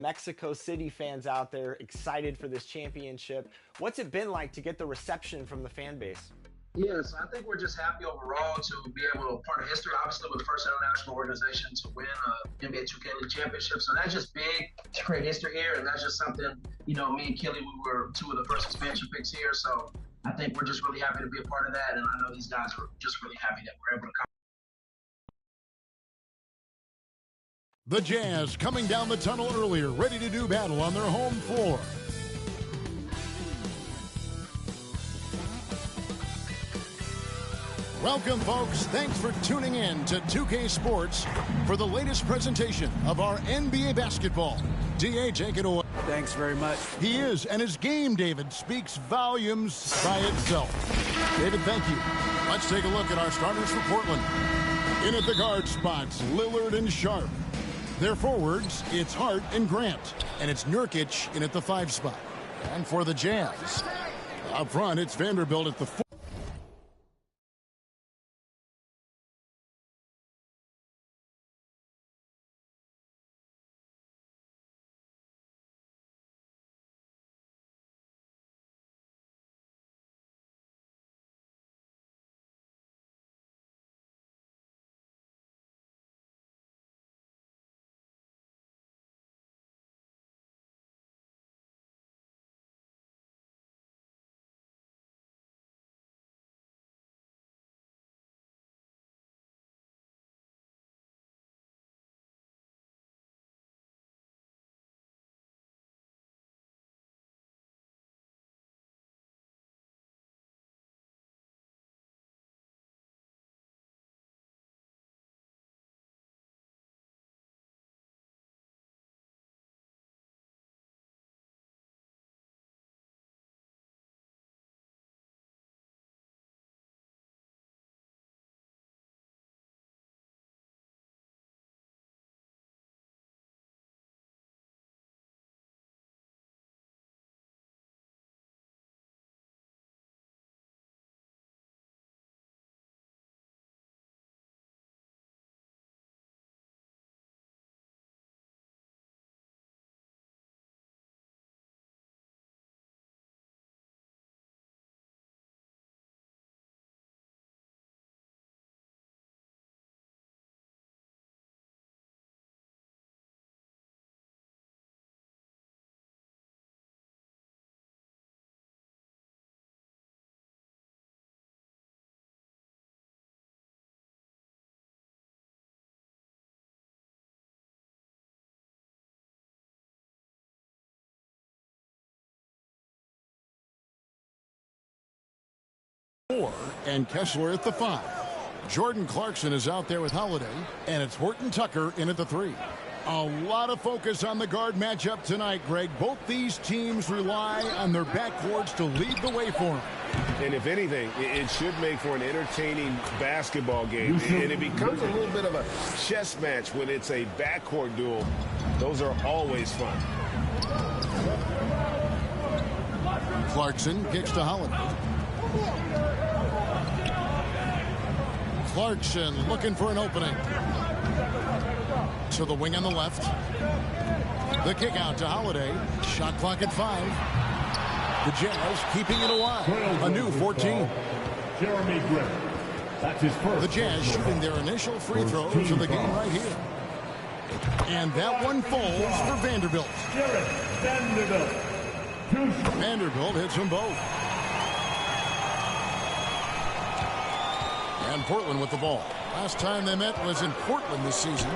Mexico City fans out there excited for this championship. What's it been like to get the reception from the fan base? Yes, I think we're just happy overall to be able to part of history. Obviously, we're the first international organization to win a NBA 2K League championship, so that's just big to create history here, and that's just something, me and Kelly, we were two of the first expansion picks here, so I think we're just really happy to be a part of that, and I know these guys are just really happy that we're able to come. The Jazz coming down the tunnel earlier, ready to do battle on their home floor. Welcome, folks. Thanks for tuning in to 2K Sports for the latest presentation of our NBA basketball. D.A., take it away. Thanks very much. He is, and his game, David, speaks volumes by itself. David, thank you. Let's take a look at our starters for Portland. In at the guard spots, Lillard and Sharp. Their forwards, it's Hart and Grant. And it's Nurkic in at the 5 spot. And for the Jazz, up front, it's Vanderbilt at the 4. And Kessler at the 5. Jordan Clarkson is out there with Holiday, and it's Horton Tucker in at the 3. A lot of focus on the guard matchup tonight, Greg. Both these teams rely on their backcourts to lead the way for them. And if anything, it should make for an entertaining basketball game. And it becomes a little bit of a chess match when it's a backcourt duel. Those are always fun. Clarkson kicks to Holiday. Clarkson looking for an opening. To the wing on the left. The kick out to Holiday. Shot clock at 5. The Jazz keeping it alive. A new 14. Jeremy Griffin. That's his first. The Jazz shooting their initial free throws of the game right here. And that one falls for Vanderbilt. Vanderbilt hits them both. And Portland with the ball. Last time they met was in Portland this season.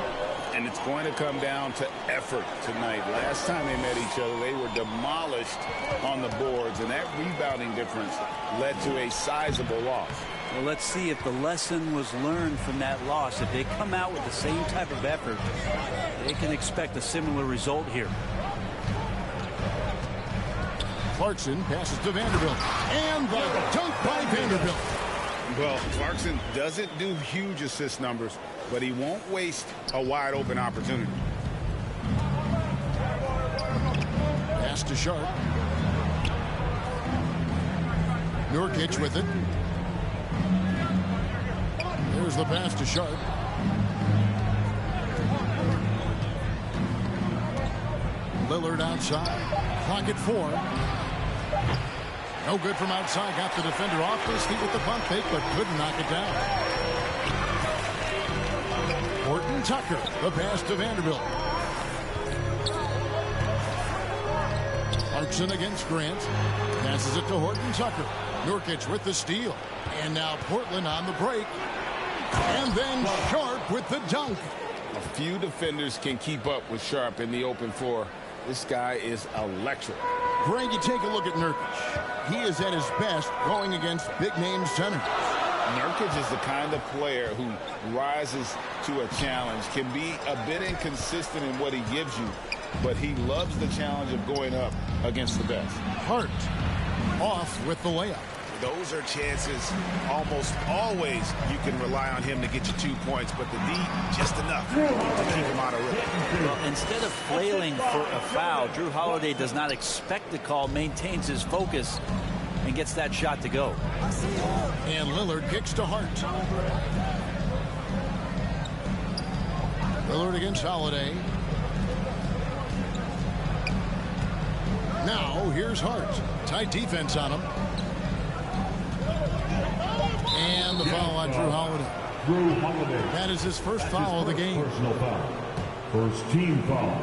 And it's going to come down to effort tonight. Last time they met each other, they were demolished on the boards, and that rebounding difference led to a sizable loss. Well, let's see if the lesson was learned from that loss. If they come out with the same type of effort, they can expect a similar result here. Clarkson passes to Vanderbilt. And the dunk by Vanderbilt. Well, Clarkson doesn't do huge assist numbers, but he won't waste a wide open opportunity. Pass to Sharp. Nurkic with it. There's the pass to Sharp. Lillard outside. Clock at 4. No good from outside. Got the defender off his feet with the pump fake, but couldn't knock it down. Horton Tucker, the pass to Vanderbilt. Clarkson against Grant. Passes it to Horton Tucker. Nurkic with the steal. And now Portland on the break. And then Sharp with the dunk. A few defenders can keep up with Sharp in the open floor. This guy is electric. Greg, you take a look at Nurkic. He is at his best going against big-name centers. Nurkic is the kind of player who rises to a challenge, can be a bit inconsistent in what he gives you, but he loves the challenge of going up against the best. Hart off with the layup. Those are chances almost always you can rely on him to get you 2 points, but the D just enough to keep him out of rhythm. Well, instead of flailing for a foul, Drew Holiday does not expect the call, maintains his focus, and gets that shot to go. And Lillard kicks to Hart. Lillard against Holiday. Now here's Hart. Tight defense on him. And the foul on Drew Holiday. Drew Holiday. That is his first foul of the game. Personal foul. First team foul.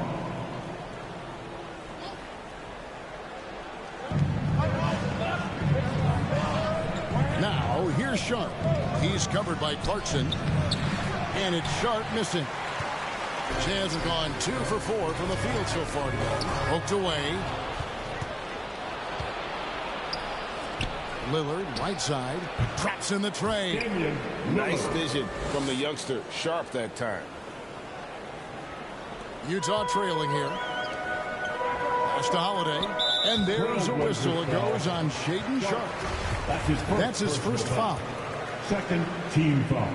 Now here's Sharp. He's covered by Clarkson. And it's Sharp missing. Jazz have gone 2 for 4 from the field so far today. Poked away. Lillard, right side, traps in the tray. Nice vision from the youngster, Sharp that time. Utah trailing here. Pass to Holiday. And there's a whistle. It goes on Shaedon Sharp. That's his first foul. Second team foul.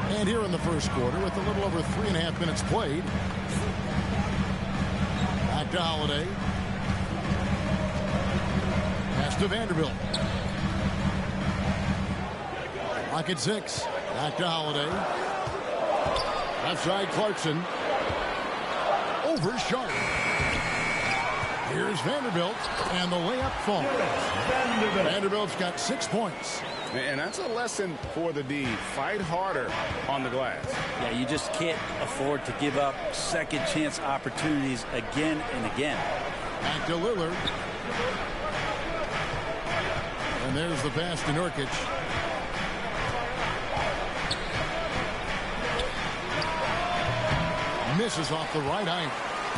And here in the first quarter, with a little over 3.5 minutes played. Back to Holiday. Pass to Vanderbilt. Clock at 6. Back to Holiday. Left side Clarkson. Over Sharp. Here's Vanderbilt. And the layup falls. Vanderbilt's got 6 points. And that's a lesson for the D. Fight harder on the glass. Yeah, you just can't afford to give up second chance opportunities again and again. Back to Lillard. And there's the pass to Nurkic. Misses off the right eye.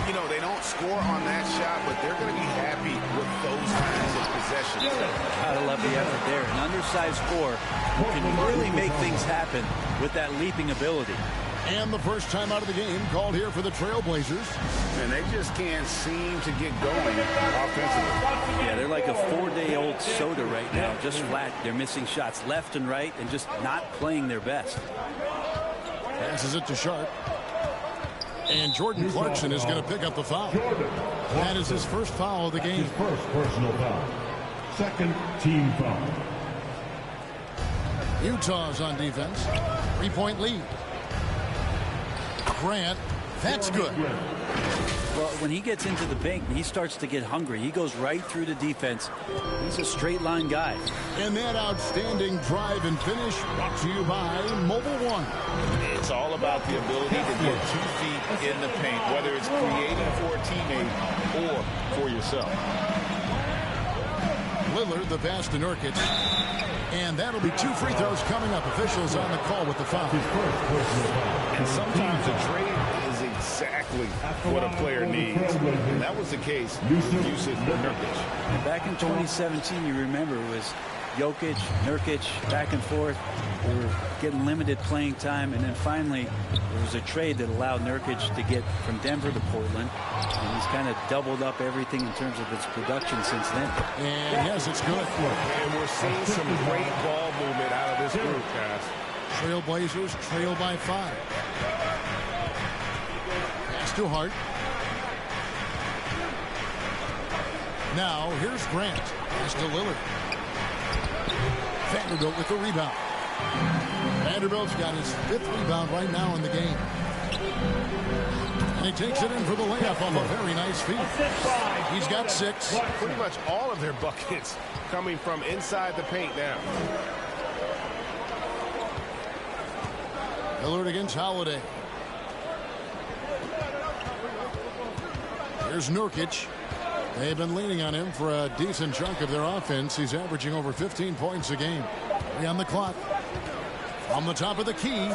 You know, they don't score on that shot, but they're going to be happy with those kinds of possessions. Gotta love the effort there. An undersized 4 who can really make things happen with that leaping ability. And the first time out of the game called here for the Trailblazers. And they just can't seem to get going offensively. Yeah, they're like a 4-day-old soda right now, just flat. They're missing shots left and right and just not playing their best. Passes it to Sharp. And Jordan Clarkson is going to pick up the foul. That is his first foul of the game. His first personal foul. Second team foul. Utah's on defense. 3-point lead. Grant, that's good. Well, when he gets into the paint and he starts to get hungry, he goes right through the defense. He's a straight line guy. And that outstanding drive and finish brought to you by Mobile One. It's all about the ability to get 2 feet in the paint, whether it's creating for a teammate or for yourself. Lillard, the pass to Nurkic. And that'll be 2 free throws coming up. Officials on the call with the foul. And sometimes a trade is exactly what a player needs. And that was the case with Yusuf Nurkic. Back in 2017, you remember, it was Jokic, Nurkic, back and forth. They were getting limited playing time, and then finally there was a trade that allowed Nurkic to get from Denver to Portland, and he's kind of doubled up everything in terms of its production since then. And yes, it's good. And we're seeing some great ball movement out of this group, guys. Trailblazers trail by 5. Pass to Hart. Now here's Grant. Pass to Lillard. Vanderbilt with the rebound. Vanderbilt's got his 5th rebound right now in the game. And he takes it in for the layup off a very nice feed. He's got 6. Pretty much all of their buckets coming from inside the paint now. Lillard against Holiday. Here's Nurkic. They've been leaning on him for a decent chunk of their offense. He's averaging over 15 points a game. 3 on the clock. On the top of the key.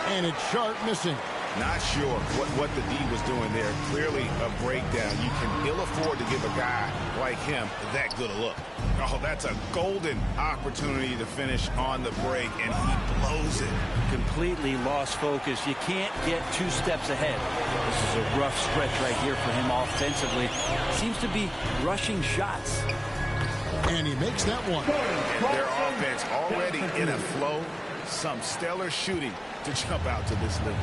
And it's Sharp missing. Not sure what the D was doing there. Clearly a breakdown. You can ill afford to give a guy like him that good a look. Oh, that's a golden opportunity to finish on the break, and he blows it. Completely lost focus. You can't get 2 steps ahead. This is a rough stretch right here for him offensively. Seems to be rushing shots. And he makes that one. And their offense already in a flow. Some stellar shooting to jump out to this lead.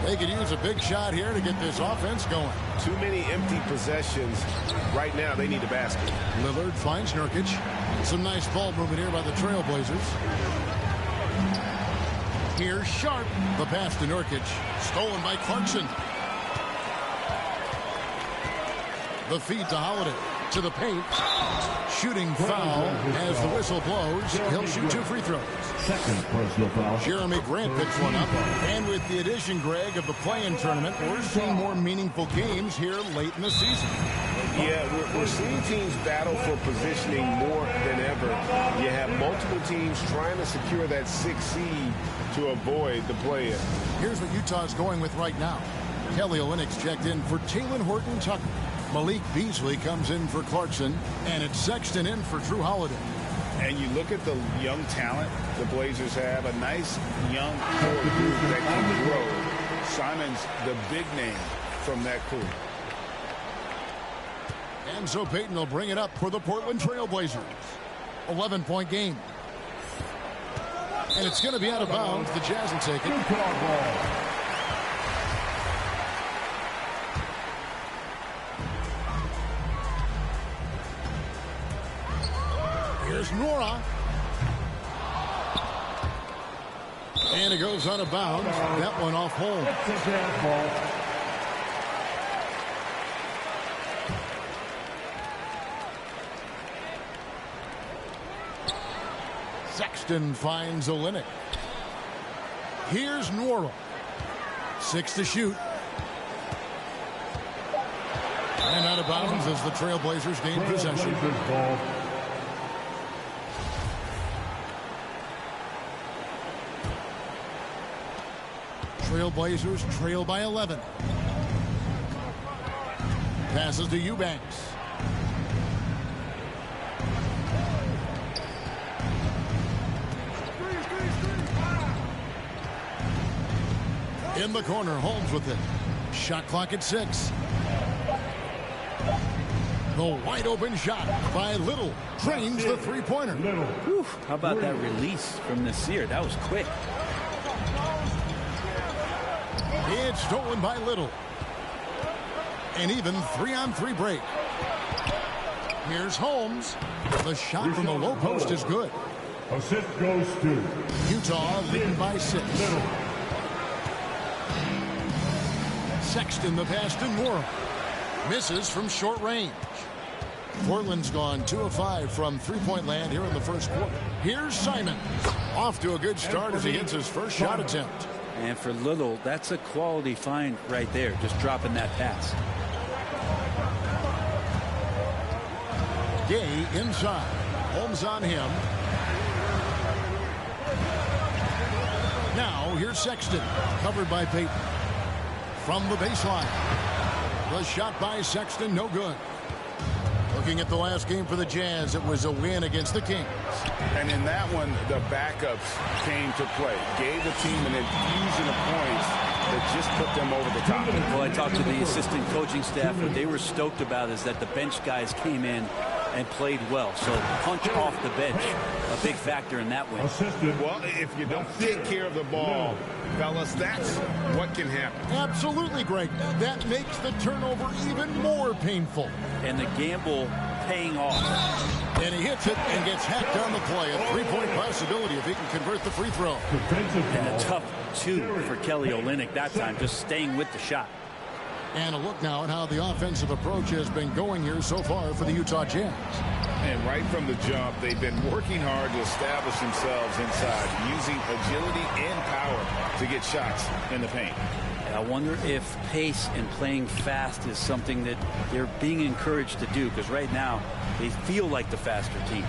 They could use a big shot here to get this offense going. Too many empty possessions. Right now, they need a basket. Lillard finds Nurkic. Some nice ball movement here by the Trailblazers. Here's Sharp. The pass to Nurkic. Stolen by Clarkson. The feed to Holiday. To the paint. Shooting foul as the whistle blows. He'll shoot 2 free throws. Second personal foul. Jeremy Grant picks one up. And with the addition, Greg, of the play-in tournament, we're seeing more meaningful games here late in the season. Yeah, we're seeing teams battle for positioning more than ever. You have multiple teams trying to secure that 6th seed to avoid the play-in. Here's what Utah's going with right now. Kelly Olynyk's checked in for Talen Horton-Tucker. Malik Beasley comes in for Clarkson. And it's Sexton in for Drew Holiday. And you look at the young talent the Blazers have, a nice young core group that can grow. Simon's the big name from that crew. And so Payton will bring it up for the Portland Trailblazers. 11-point game. And it's going to be out of bounds. The Jazz will take it. Here's Nora. And it goes out of bounds. That one off hold. Sexton finds Olynyk. Here's Nora. 6 to shoot. And out of bounds as the Trailblazers gain possession. Trailblazers trail by 11. Passes to Eubanks. In the corner, Holmes with it. Shot clock at 6. The wide open shot by Little drains the 3-pointer. How about that release from Nasir? That was quick. It's stolen by Little. An even 3-on-3 break. Here's Holmes. The shot from the low post is good. Assist goes to Utah leading by 6. Sexton the pass to Moore. Misses from short range. Portland's gone 2 of 5 from 3-point land here in the first quarter. Here's Simons. Off to a good start as he gets his first shot attempt. And for Little, that's a quality find right there, just dropping that pass. Gay inside. Holmes on him. Now here's Sexton, covered by Payton. From the baseline. The shot by Sexton, no good. Looking at the last game for the Jazz, it was a win against the Kings. And in that one, the backups came to play. Gave the team an infusion of points that just put them over the top. Well, I talked to the assistant coaching staff. What they were stoked about is that the bench guys came in and played well. So punch off the bench, a big factor in that win. Well, if you don't take care of the ball, fellas, that's what can happen. Absolutely, Greg. That makes the turnover even more painful. And the gamble paying off. And he hits it and gets hacked on the play. A 3-point possibility if he can convert the free throw. And a tough 2 for Kelly Olynyk that time, just staying with the shot. And a look now at how the offensive approach has been going here so far for the Utah Jazz. And right from the jump, they've been working hard to establish themselves inside, using agility and power to get shots in the paint. I wonder if pace and playing fast is something that they're being encouraged to do, because right now they feel like the faster team.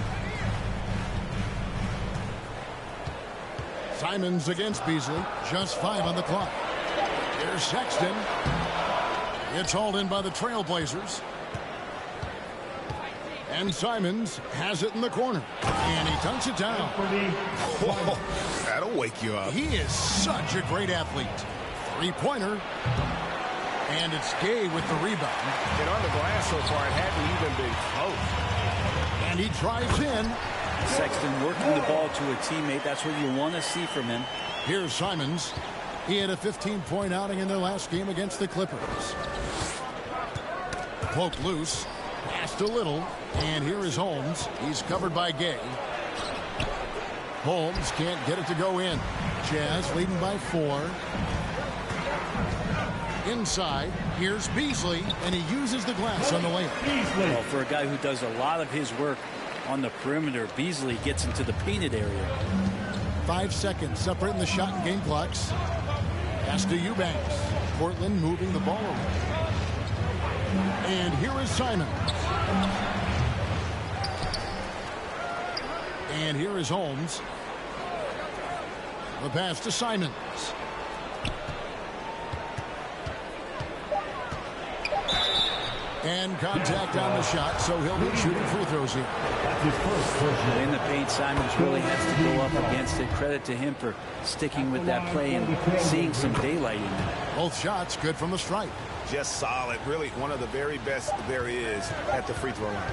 Simons against Beasley, just 5 on the clock. Here's Sexton. It's hauled in by the Trailblazers. And Simons has it in the corner. And he dunks it down. Whoa, that'll wake you up. He is such a great athlete. Three-pointer. And it's Gay with the rebound. And on the glass so far, it hadn't even been close. And he drives in. Sexton working the ball to a teammate. That's what you want to see from him. Here's Simons. He had a 15-point outing in their last game against the Clippers. Poked loose. Passed a little. And here is Holmes. He's covered by Gay. Holmes can't get it to go in. Jazz leading by 4. Inside, here's Beasley, and he uses the glass on the layup. Well, for a guy who does a lot of his work on the perimeter, Beasley gets into the painted area. 5 seconds separating the shot and game clocks. Pass to Eubanks. Portland moving the ball around. And here is Simons. And here is Holmes. The pass to Simons. And contact on the shot, so he'll be shooting free throws here. In the paint, Simons really has to go up against it. Credit to him for sticking with that play and seeing some daylight in it. Both shots good from the stripe. Just solid. Really one of the very best there is at the free throw line.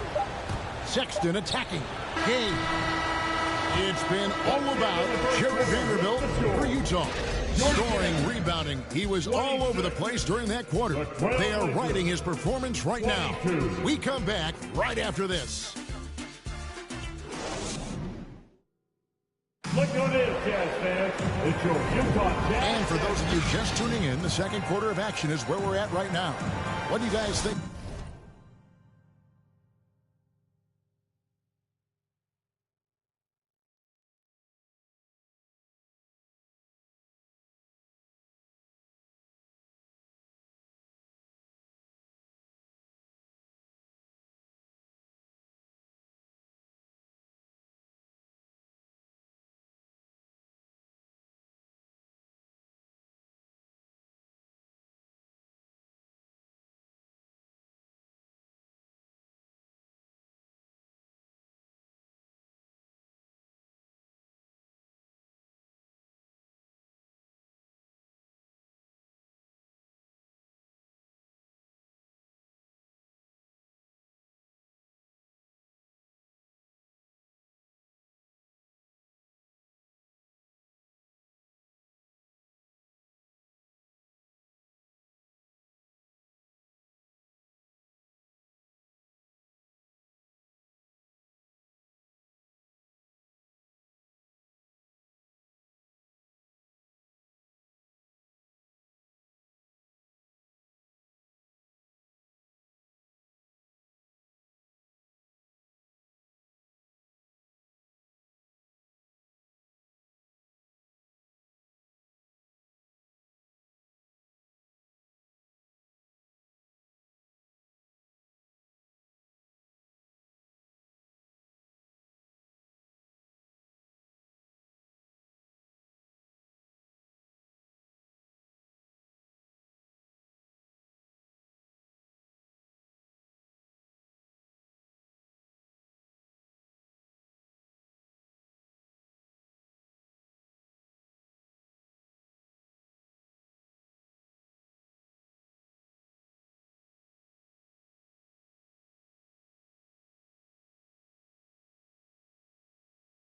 Sexton attacking. Game. It's been all about Jared Vanderbilt for Utah. Scoring, rebounding. He was all over the place during that quarter. They are riding his performance right now. We come back right after this. Look on this, Jazz fans. It's your Utah Jazz. And for those of you just tuning in, the second quarter of action is where we're at right now. What do you guys think?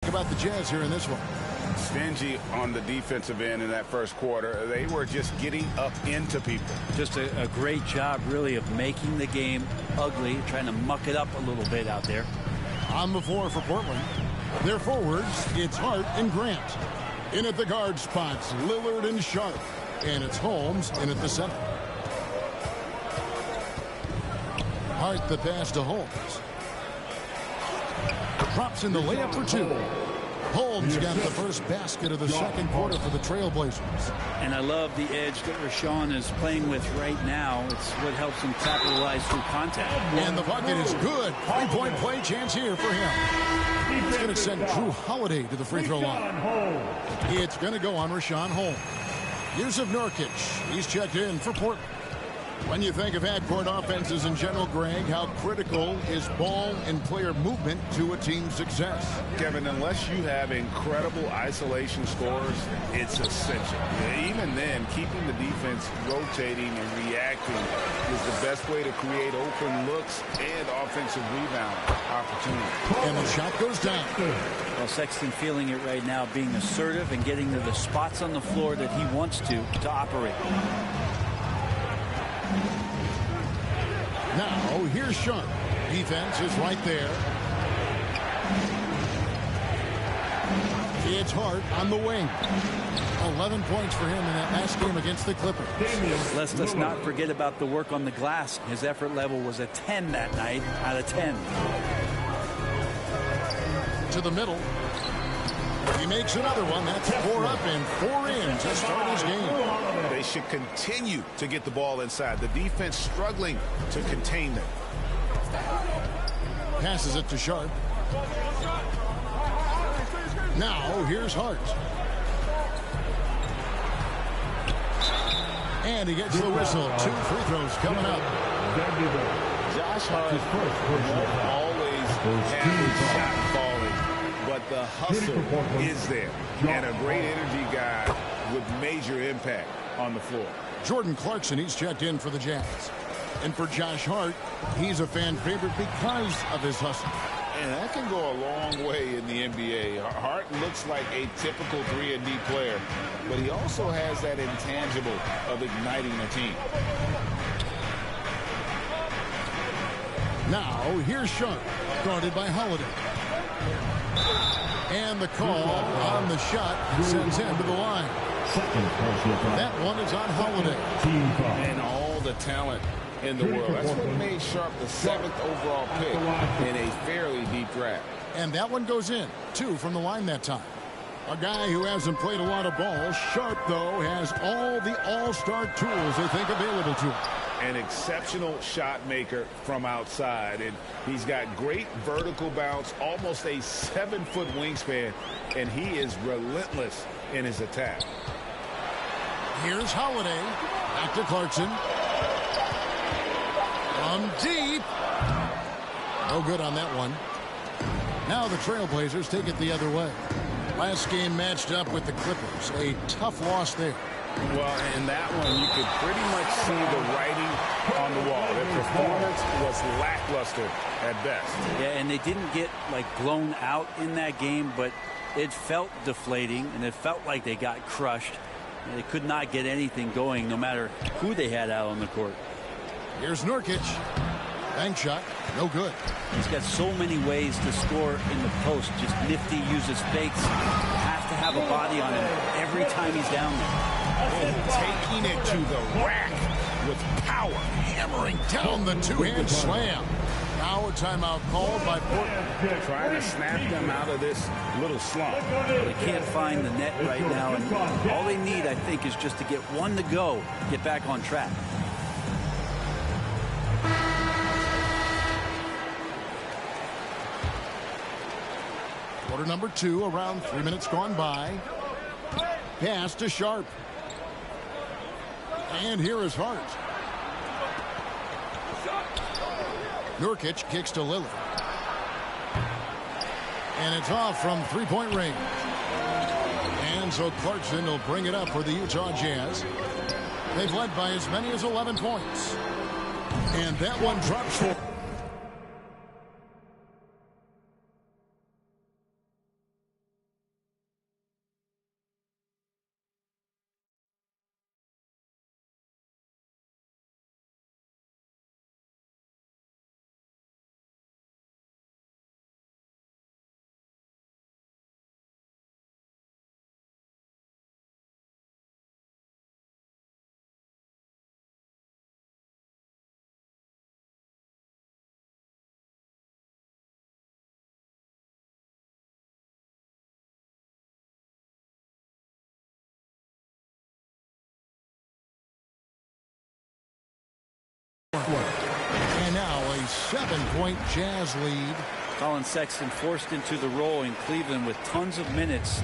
About the Jazz here in this one. Stingy on the defensive end in that first quarter. They were just getting up into people. Just a great job, really, of making the game ugly, trying to muck it up a little bit out there. On the floor for Portland. Their forwards, it's Hart and Grant. In at the guard spots, Lillard and Sharp. And it's Holmes in at the center. Hart the pass to Holmes. Drops in the layup for two. Holmes got the first basket of the second quarter for the Trailblazers. And I love the edge that Rashawn is playing with right now. It's what helps him capitalize through contact. And the bucket is good. Three-point play chance here for him. It's going to send Drew Holiday to the free throw line. It's going to go on Rashawn Holmes. Yusuf Nurkic, he's checked in for Portland. When you think of half-court offenses in general, Greg, how critical is ball and player movement to a team's success? Kevin, unless you have incredible isolation scores, it's essential. Even then, keeping the defense rotating and reacting is the best way to create open looks and offensive rebound opportunities. And the shot goes down. Well, Sexton feeling it right now, being assertive and getting to the spots on the floor that he wants to operate. Now, here's Sharp. Defense is right there. It's Hart on the wing. 11 points for him in that last game against the Clippers. Let's not forget about the work on the glass. His effort level was a 10 that night out of 10. To the middle. He makes another one. That's 4 up and 4 in to start his game. They should continue to get the ball inside. The defense struggling to contain them. Passes it to Sharp. Now here's Hart. And he gets the whistle. 2 free throws coming up. Josh Hart won't always have his shot falling, but the hustle is there. And a great energy guy with major impact on the floor. Jordan Clarkson, he's checked in for the Jazz. And for Josh Hart, he's a fan favorite because of his hustle. And that can go a long way in the NBA. Hart looks like a typical 3-and-D player, but he also has that intangible of igniting a team. Now, here's Sharp, guarded by Holiday. And the call on the shot sends him to the line. That one is on Holiday. And all the talent in the world. That's what made Sharp the 7th overall pick in a fairly deep draft. And that one goes in. 2 from the line that time. A guy who hasn't played a lot of ball. Sharp, though, has all the all-star tools they think available to him. An exceptional shot maker from outside. And he's got great vertical bounce, almost a 7-foot wingspan, and he is relentless in his attack. Here's Holiday. Back to Clarkson. From deep. No good on that one. Now the Trailblazers take it the other way. Last game matched up with the Clippers. A tough loss there. Well, in that one, you could pretty much see the writing on the wall. Their performance was lackluster at best. Yeah, and they didn't get, like, blown out in that game, but it felt deflating, and it felt like they got crushed. They could not get anything going, no matter who they had out on the court. Here's Nurkic. Bank shot. No good. He's got so many ways to score in the post. Just nifty, uses fakes. Has to have a body on him every time he's down there. And taking it to the rack with power. Hammering down the two-hand slam. Now a timeout called by Portland. Trying to snap them out of this little slump. They can't find the net right now, and all they need, I think, is just to get one to go, get back on track. Quarter number 2, around 3 minutes gone by. Pass to Sharp. And here is Hart. Nurkic kicks to Lillard. And it's off from three-point range. And so Clarkson will bring it up for the Utah Jazz. They've led by as many as 11 points. And that one drops for... And now a 7-point Jazz lead. Colin Sexton forced into the role in Cleveland with tons of minutes,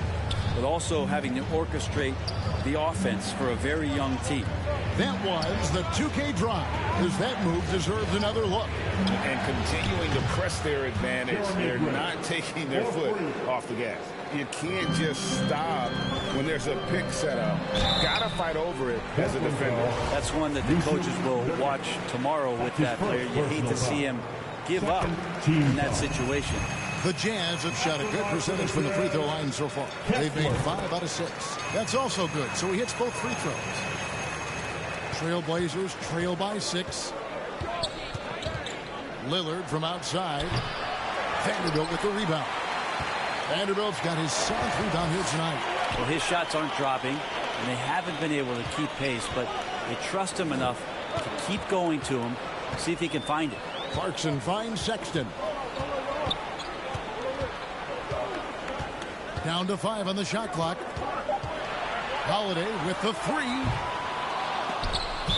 but also having to orchestrate the offense for a very young team. That was the 2K drive, as that move deserved another look. And continuing to press their advantage, they're not taking their foot off the gas. You can't just stop when there's a pick set up. Gotta fight over it as a defender. That's one that the coaches will watch tomorrow with that player. You hate to see him give up in that situation. The Jazz have shot a good percentage from the free throw line so far. They've made 5 out of 6. That's also good, so he hits both free throws. Trailblazers trail by 6. Lillard from outside. Vanderbilt with the rebound. Vanderbilt's got his 7th rebound here tonight. Well, his shots aren't dropping, and they haven't been able to keep pace, but they trust him enough to keep going to him, see if he can find it. Clarkson finds Sexton. Down to 5 on the shot clock. Holiday with the 3.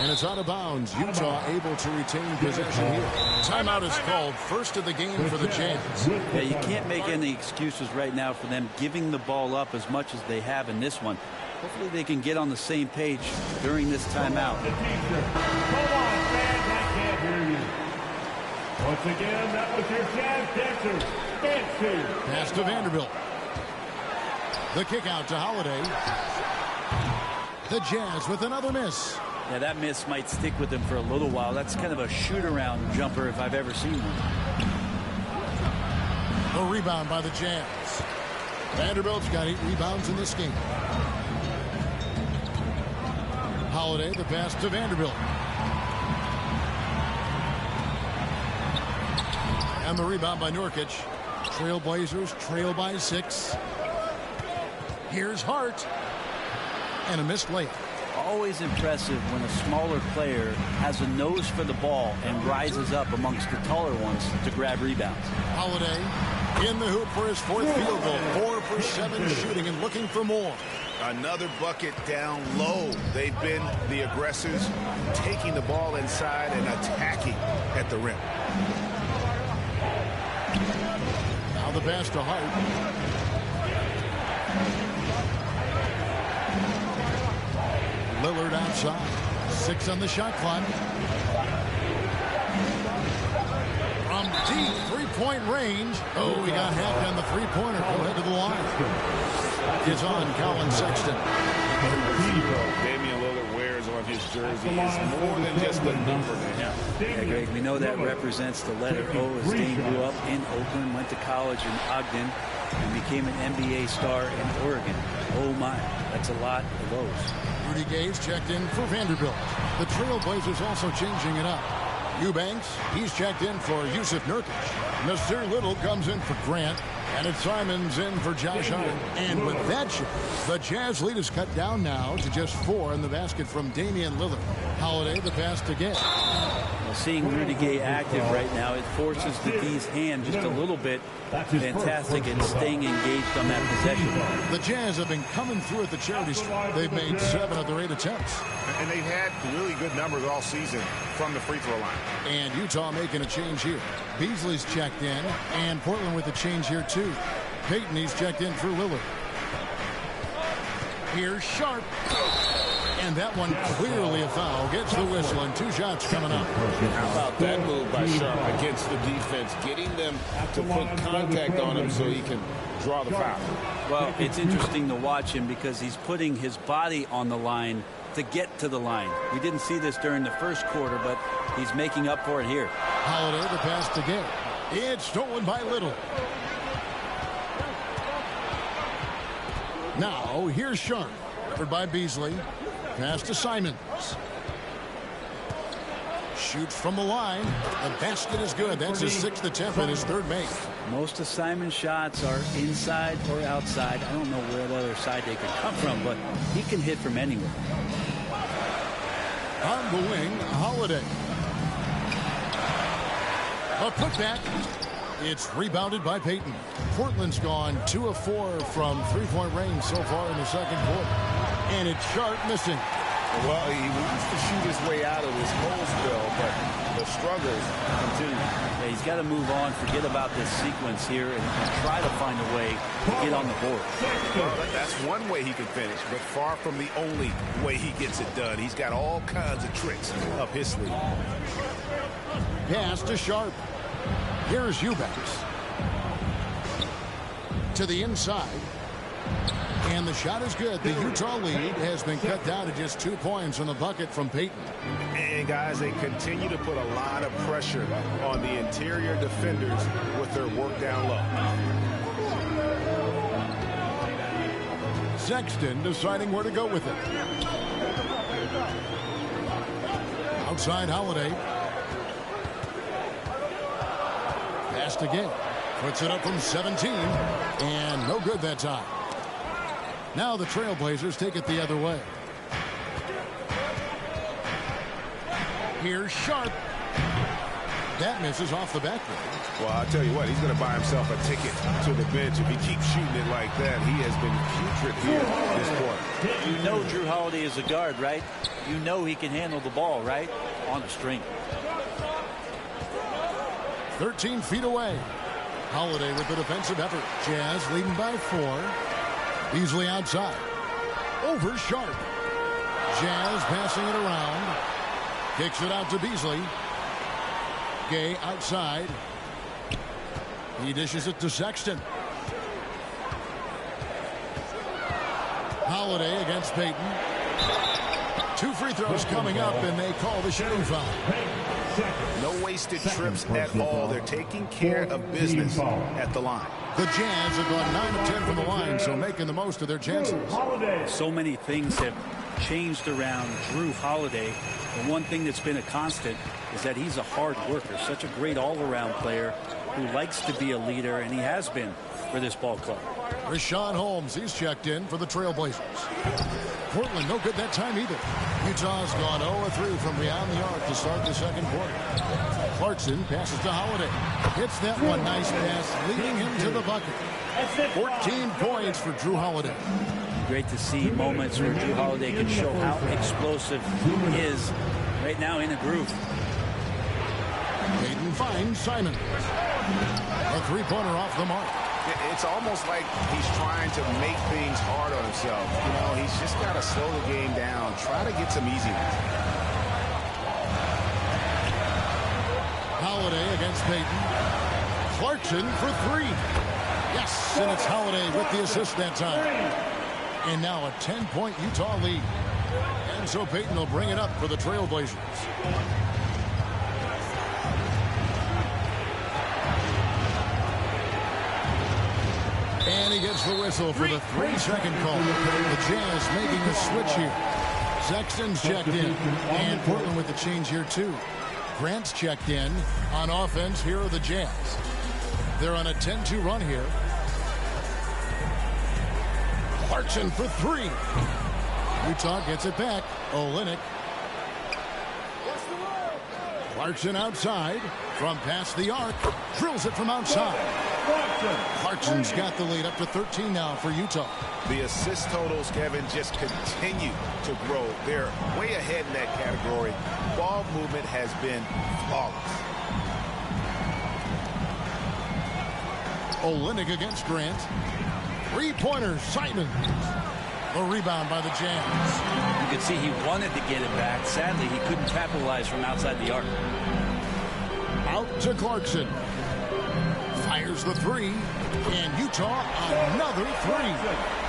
And it's out of bounds. Utah able to retain possession here. Timeout is called. First of the game for the Jazz. Yeah, you can't make any excuses right now for them giving the ball up as much as they have in this one. Hopefully they can get on the same page during this timeout. Hold on, fans, I can't hear you. Once again, that was your Jazz dancers dancing. Pass to Vanderbilt. The kick out to Holiday. The Jazz with another miss. Yeah, that miss might stick with him for a little while. That's kind of a shoot-around jumper if I've ever seen one. The rebound by the Jazz. Vanderbilt's got 8 rebounds in this game. Holiday, the pass to Vanderbilt. And the rebound by Nurkic. Trailblazers trail by 6. Here's Hart. And a missed layup. Always impressive when a smaller player has a nose for the ball and rises up amongst the taller ones to grab rebounds. Holiday in the hoop for his 4th field goal. 4 for 7 shooting and looking for more. Another bucket down low. They've been the aggressors, taking the ball inside and attacking at the rim. Now the pass to Hart. Lillard outside. 6 on the shot clock. From deep 3-point range. Oh, he got hacked on the 3-pointer. Go ahead to the line. It's on Colin Sexton. Damian Lillard wears on his jersey is more than just a number to him. Yeah, Greg, we know that represents the letter O, as Dame grew up in Oakland, went to college in Ogden, and became an NBA star in Oregon. Oh my, that's a lot of O's. Rudy Gay's checked in for Vanderbilt. The Trailblazers also changing it up. Eubanks, he's checked in for Yusuf Nurkic. Mr. Little comes in for Grant. And it's Simons in for Josh Hart. And with that shot, the Jazz lead is cut down now to just 4 in the basket from Damian Lillard. Holiday, the pass to Gay. Well, seeing Rudy Gay active right now, it forces the D's hand just a little bit. Fantastic at staying engaged on that possession. The Jazz have been coming through at the charity stripe. They've made 7 of their 8 attempts. And they've had really good numbers all season from the free throw line. And Utah making a change here. Beasley's checked in, and Portland with a change here too. Payton, he's checked in for Lillard. Here's Sharp. And that one clearly a foul. Gets the whistle, and 2 shots coming up. How about that move by Sharp against the defense, getting them to put contact on him so he can draw the foul. Well, it's interesting to watch him because he's putting his body on the line to get to the line. We didn't see this during the first quarter, but he's making up for it here. Holiday, the pass to Gay. It's stolen by Little. Now, here's Sharp. Covered by Beasley. Pass to Simons. Shoots from the line. The basket is good. That's his 6th attempt and his 3rd make. Most of Simon's shots are inside or outside. I don't know where the other side they could come from, but he can hit from anywhere. On the wing, Holiday. A putback. It's rebounded by Payton. Portland's gone 2 of 4 from 3-point range so far in the second quarter. And it's Sharp missing. Well, he wants to shoot his way out of this cold spell, but the struggles continue. Yeah, he's got to move on, forget about this sequence here, and try to find a way to get on the board. Well, that's one way he can finish, but far from the only way he gets it done. He's got all kinds of tricks up his sleeve. Pass to Sharp. Here's Eubanks. To the inside. And the shot is good. The Utah lead has been cut down to just 2 points on the bucket from Payton. And, guys, they continue to put a lot of pressure on the interior defenders with their work down low. Sexton deciding where to go with it. Outside Holiday. Passed again. Puts it up from 17. And no good that time. Now the Trailblazers take it the other way. Here's Sharp. That misses off the backboard. Well, I'll tell you what, he's going to buy himself a ticket to the bench if he keeps shooting it like that. He has been putrid here this quarter. You know Drew Holiday is a guard, right? You know he can handle the ball, right? On a string. 13 feet away. Holiday with the defensive effort. Jazz leading by 4. Beasley outside. Over Sharp. Jazz passing it around. Kicks it out to Beasley. Gay outside. He dishes it to Sexton. Holiday against Payton. 2 free throws coming up, and they call the shooting foul. No wasted trips at all. They're taking care of business at the line. The Jazz have gone 9 of 10 from the line, so making the most of their chances. So many things have changed around Drew Holiday. The one thing that's been a constant is that he's a hard worker, such a great all-around player who likes to be a leader, and he has been for this ball club. Rashawn Holmes, he's checked in for the Trailblazers. Portland, no good that time either. Utah's gone 0-3 from beyond the arc to start the second quarter. Clarkson passes to Holiday. Hits that one, nice pass, leading him to the bucket. 14 points for Drew Holiday. Great to see moments where Drew Holiday can show how explosive he is right now in a groove. Payton finds Simon. A three-pointer off the mark. It's almost like he's trying to make things hard on himself. You know, he's just got to slow the game down. Try to get some easy ones. Holiday against Payton. Clarkson for 3. Yes, and it's Holiday with the assist that time. And now a 10-point Utah lead. And so Payton will bring it up for the Trailblazers. And he gets the whistle for the 3-second call. The Jazz making a switch here. Sexton's checked in. And Portland with the change here too. Grant's checked in. On offense, here are the Jazz. They're on a 10-2 run here. Clarkson for 3. Utah gets it back. Olynyk. Clarkson outside. From past the arc. Drills it from outside. Clarkson's got the lead up to 13 now for Utah. The assist totals, Kevin, just continue to grow. They're way ahead in that category. Ball movement has been flawless. Olynyk against Grant. Three-pointer, Simon. The rebound by the Jazz. You could see he wanted to get it back. Sadly, he couldn't capitalize from outside the arc. Out to Clarkson. Fires the 3. And Utah another 3.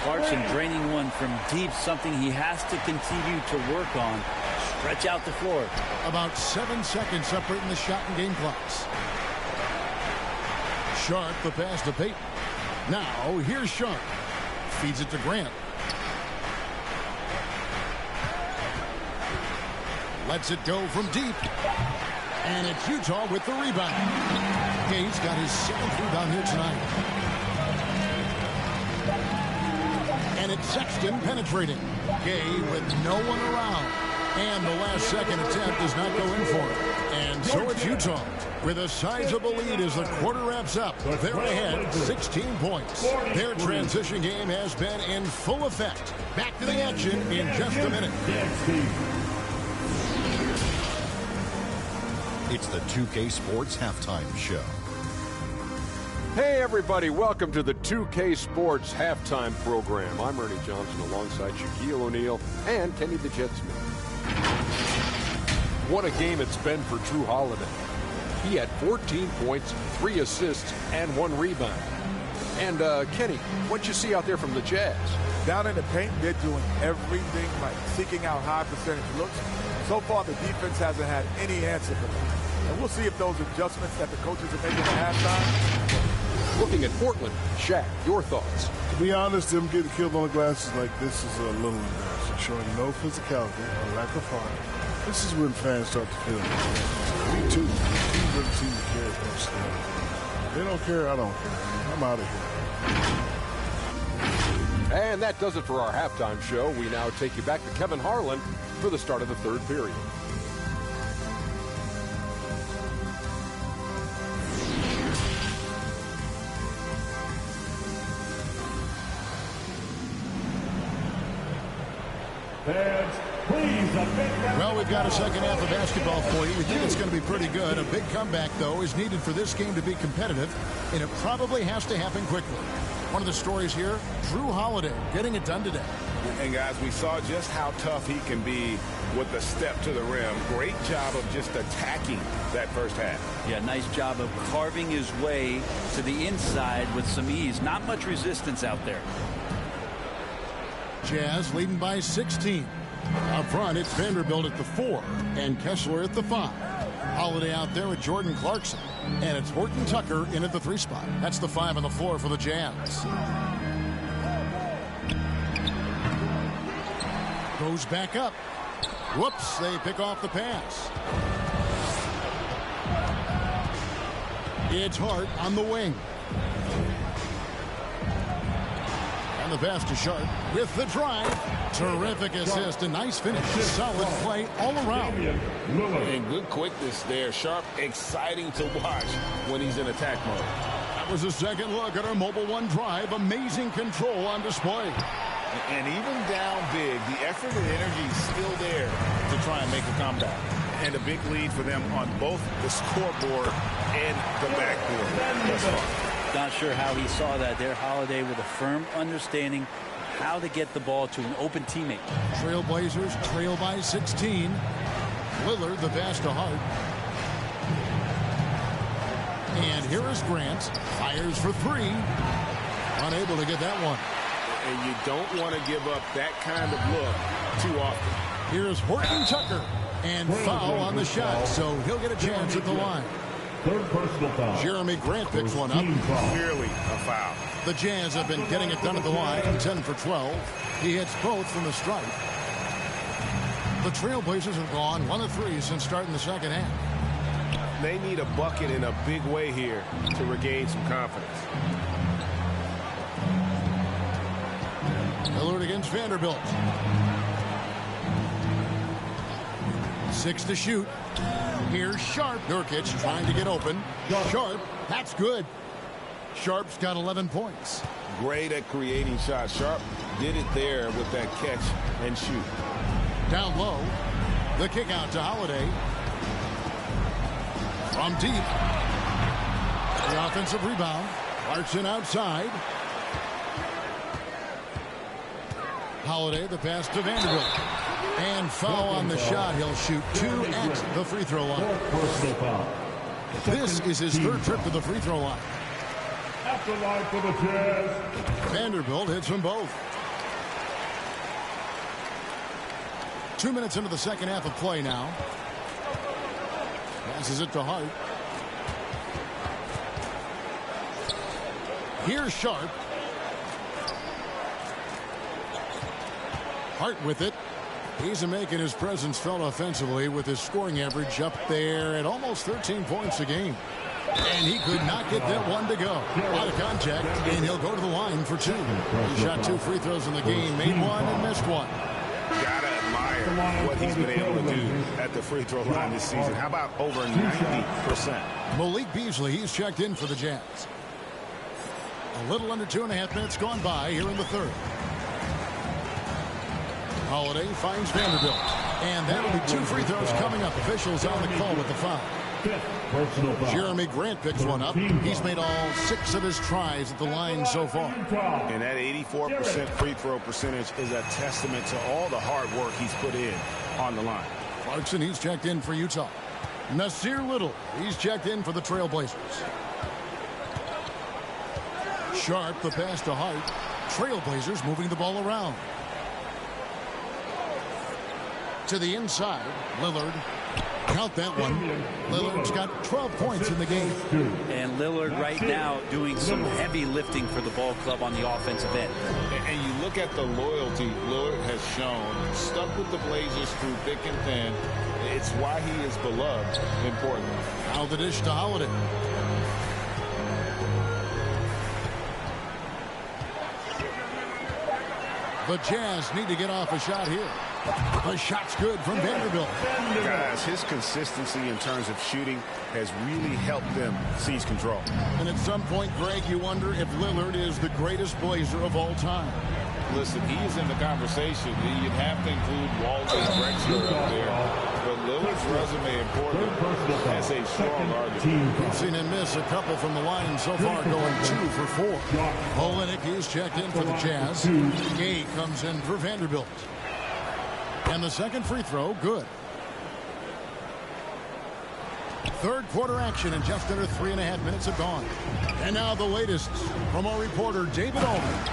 Clarkson draining one from deep, something he has to continue to work on. Stretch out the floor. About 7 seconds separating the shot and game clocks. Sharp, the pass to Payton. Now, here's Sharp. Feeds it to Grant. Lets it go from deep. And it's Utah with the rebound. Gay's got his 7th rebound here tonight. And it's Sexton penetrating. Gay with no one around. And the last second attempt does not go in for it. And so it's Utah with a sizable lead as the quarter wraps up. They're ahead 16 points. Their transition game has been in full effect. Back to the action in just a minute. It's the 2K Sports Halftime Show. Hey everybody, welcome to the 2K Sports Halftime Program. I'm Ernie Johnson alongside Shaquille O'Neal and Kenny the Jet Smith. What a game it's been for Drew Holiday. He had 14 points, 3 assists, and 1 rebound. And Kenny, what'd you see out there from the Jazz? Down in the paint, they're doing everything right, seeking out high percentage looks. So far, the defense hasn't had any answer for them. And we'll see if those adjustments that the coaches are making at halftime. Looking at Portland, Shaq, your thoughts? To be honest, them getting killed on the glass is like this is a little embarrassing, showing no physicality or lack of fire. This is when fans start to feel it. Me too. Teams really seem to care about stuff. They don't care, I don't care. I'm out of here. And that does it for our halftime show. We now take you back to Kevin Harlan for the start of the third period. Well, we've got a second half of basketball for you. We think it's going to be pretty good. A big comeback, though, is needed for this game to be competitive, and it probably has to happen quickly. One of the stories here, Drew Holiday getting it done today. And, guys, we saw just how tough he can be with the step to the rim. Great job of just attacking that first half. Yeah, nice job of carving his way to the inside with some ease. Not much resistance out there. Jazz leading by 16. Up front, it's Vanderbilt at the 4 and Kessler at the 5. Holiday out there with Jordan Clarkson. And it's Horton Tucker in at the 3 spot. That's the 5 on the floor for the Jazz. Goes back up. Whoops, they pick off the pass. It's Hart on the wing. And the pass to Sharp with the drive. Terrific assist, a nice finish. Solid play all around. And good quickness there. Sharp, exciting to watch when he's in attack mode. That was a second look at our Mobile One drive. Amazing control on display. And even down big, the effort and energy is still there to try and make a comeback. And a big lead for them on both the scoreboard and the backboard thus far. Not sure how he saw that there. Holiday with a firm understanding how to get the ball to an open teammate. Trailblazers trail by 16. Lillard the pass to Hart. And here is Grant. Fires for 3. Unable to get that one. And you don't want to give up that kind of look too often. Here's Horton Tucker. And foul on the shot, so he'll get a chance at the line. Third personal foul. Jeremy Grant picks one up. Clearly a foul. The Jazz have been getting it done at the line, 10 for 12. He hits both from the stripe. The Trailblazers have gone 1 of 3 since starting the second half. They need a bucket in a big way here to regain some confidence. Lillard against Vanderbilt. 6 to shoot. Here's Sharp. Nurkic trying to get open. Sharp, that's good. Sharp's got 11 points. Great at creating shots. Sharp did it there with that catch and shoot. Down low. The kick out to Holiday. From deep. The offensive rebound. Clarkson outside. Holiday, the pass to Vanderbilt. And foul on the shot. He'll shoot 2 at the free throw line. This is his 3rd trip to the free throw line. After line for the Jazz. Vanderbilt hits them both. 2 minutes into the second half of play now. Passes it to Hart. Here's Sharp. Hart with it. He's making his presence felt offensively with his scoring average up there at almost 13 points a game. And he could not get that one to go. A lot of contact, and he'll go to the line for 2. He shot 2 free throws in the game, made 1 and missed 1. Gotta admire what he's been able to do at the free throw line this season. How about over 90%? Malik Beasley, he's checked in for the Jazz. A little under 2.5 minutes gone by here in the third. Holiday finds Vanderbilt. And that'll be 2 free throws coming up. Officials on the call with the foul. Jeremy Grant picks one up. He's made all 6 of his tries at the line so far. And that 84% free throw percentage is a testament to all the hard work he's put in on the line. Clarkson, he's checked in for Utah. Nasir Little, he's checked in for the Trailblazers. Sharp, the pass to Hart. Trailblazers moving the ball around. To the inside, Lillard. Count that one. Lillard's got 12 points in the game. And Lillard right now doing some heavy lifting for the ball club on the offensive end. And you look at the loyalty Lillard has shown, stuck with the Blazers through thick and thin. It's why he is beloved in Portland. Now the dish to Holiday. The Jazz need to get off a shot here. The shot's good from Vanderbilt. Guys, his consistency in terms of shooting has really helped them seize control. And at some point, Greg, you wonder if Lillard is the greatest Blazer of all time. Listen, he is in the conversation. You'd have to include Walter and Drexler up there. But Lillard's resume in Portland has a strong argument. We've seen him miss a couple from the line so far, going 2 for 4. Olenek is checked in for the Jazz. Gay comes in for Vanderbilt. And the second free throw, good. Third quarter action in just under 3.5 minutes have gone. And now the latest from our reporter, David Allman.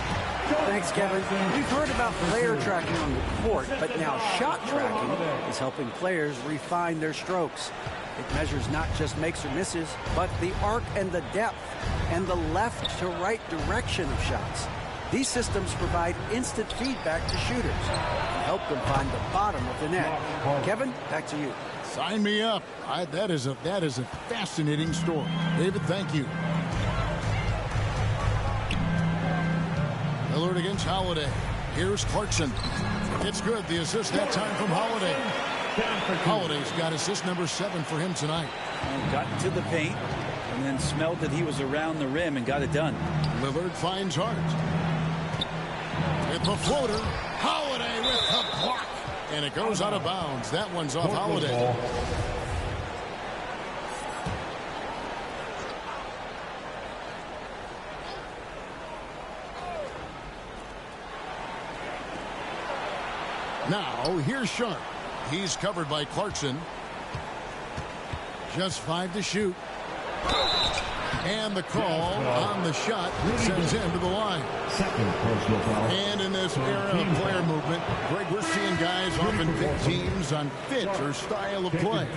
Thanks, Kevin. We've heard about player tracking on the court, but now shot tracking is helping players refine their strokes. It measures not just makes or misses, but the arc and the depth and the left to right direction of shots. These systems provide instant feedback to shooters and help them find the bottom of the net. Kevin, back to you. Sign me up. That is a fascinating story. David, thank you. Lillard against Holiday. Here's Clarkson. It's good. The assist that time from Holiday. Holiday's got assist number 7 for him tonight. Got into the paint and then smelled that he was around the rim and got it done. Lillard finds Hart. With the floater. Holiday with the block. And it goes out of bounds. That one's off Holiday. Now, here's Sharp. He's covered by Clarkson. Just 5 to shoot. And the call on the shot sends him to the line. And in this era of player movement, Greg, we're seeing guys often pick teams on fit or style of play.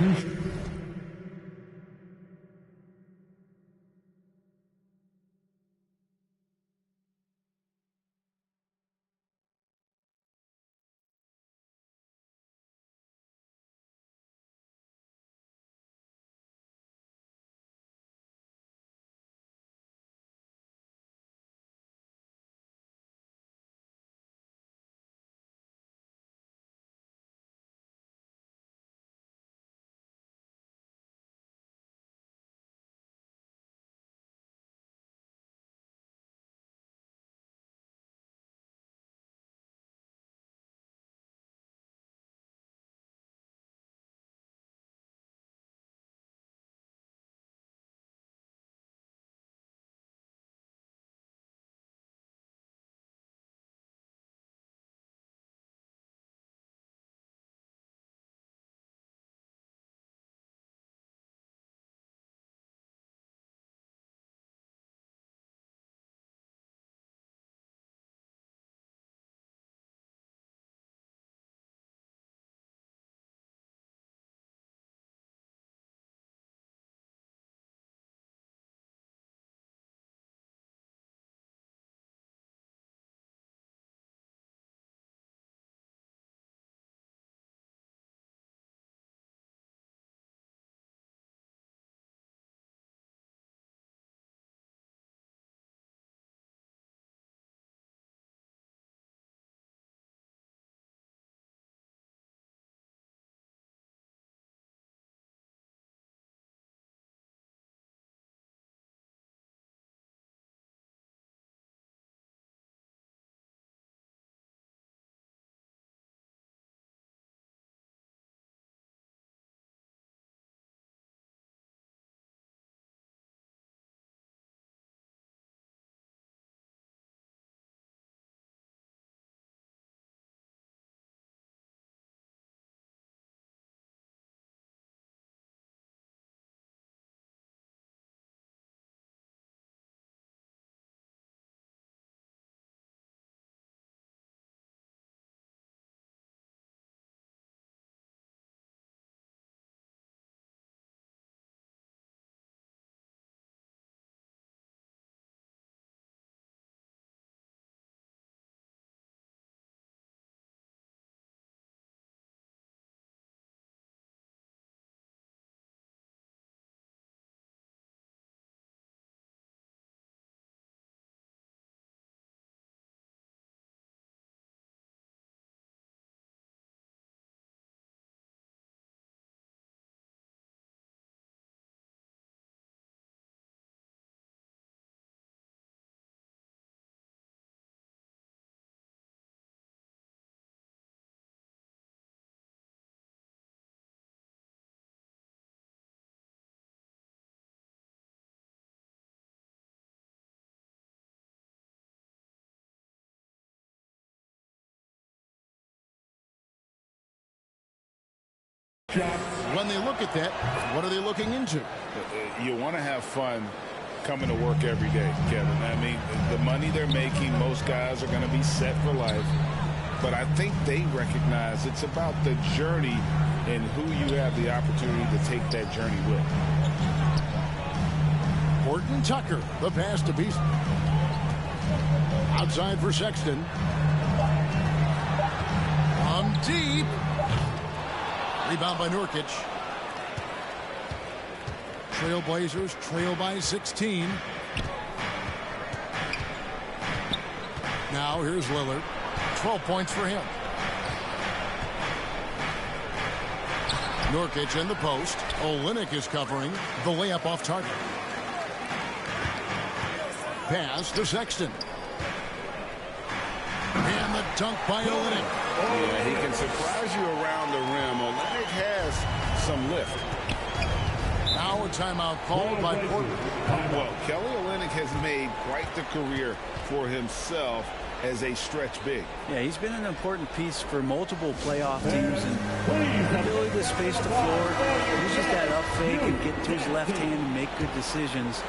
When they look at that, what are they looking into? You want to have fun coming to work every day, Kevin. I mean, the money they're making, most guys are going to be set for life. But I think they recognize it's about the journey and who you have the opportunity to take that journey with. Horton Tucker, the pass to Beasley. Outside for Sexton. From deep. Rebound by Nurkic. Trailblazers trail by 16. Now here's Lillard. 12 points for him. Nurkic in the post. Olynyk is covering. The layup off target. Pass to Sexton. And the dunk by Olynyk. Yeah, he can surprise you around the rim. Olynyk has some lift. Now a timeout called by Portland. Well, Kelly Olynyk has made quite the career for himself as a stretch big. Yeah, he's been an important piece for multiple playoff teams, and the ability to space the floor, uses that up fake and get to his left hand and make good decisions.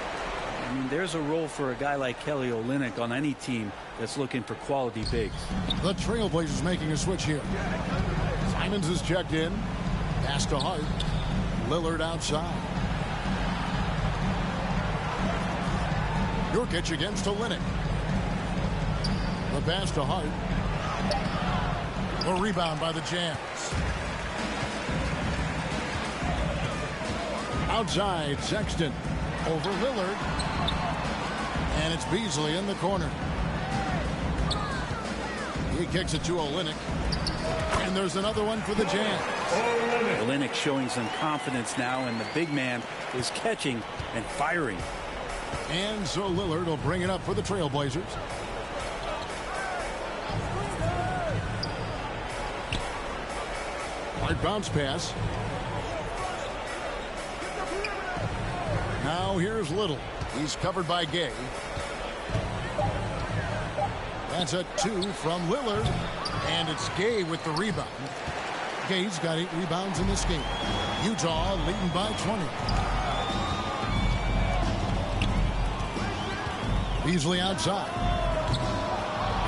I mean, there's a role for a guy like Kelly Olynyk on any team that's looking for quality bigs. The Trailblazers making a switch here. Simons is checked in. Pass to Hart. Lillard outside. Nurkic against Olynyk. The pass to Hart. A rebound by the Jazz. Outside, Sexton. Over Lillard. And it's Beasley in the corner. He kicks it to Olynyk. And there's another one for the Jazz. Olynyk showing some confidence now, and the big man is catching and firing. And so Lillard will bring it up for the Trailblazers. Hard bounce pass. Now here's Little. He's covered by Gay. That's a 2 from Lillard. And it's Gay with the rebound. Gay's got 8 rebounds in this game. Utah leading by 20. Beasley outside.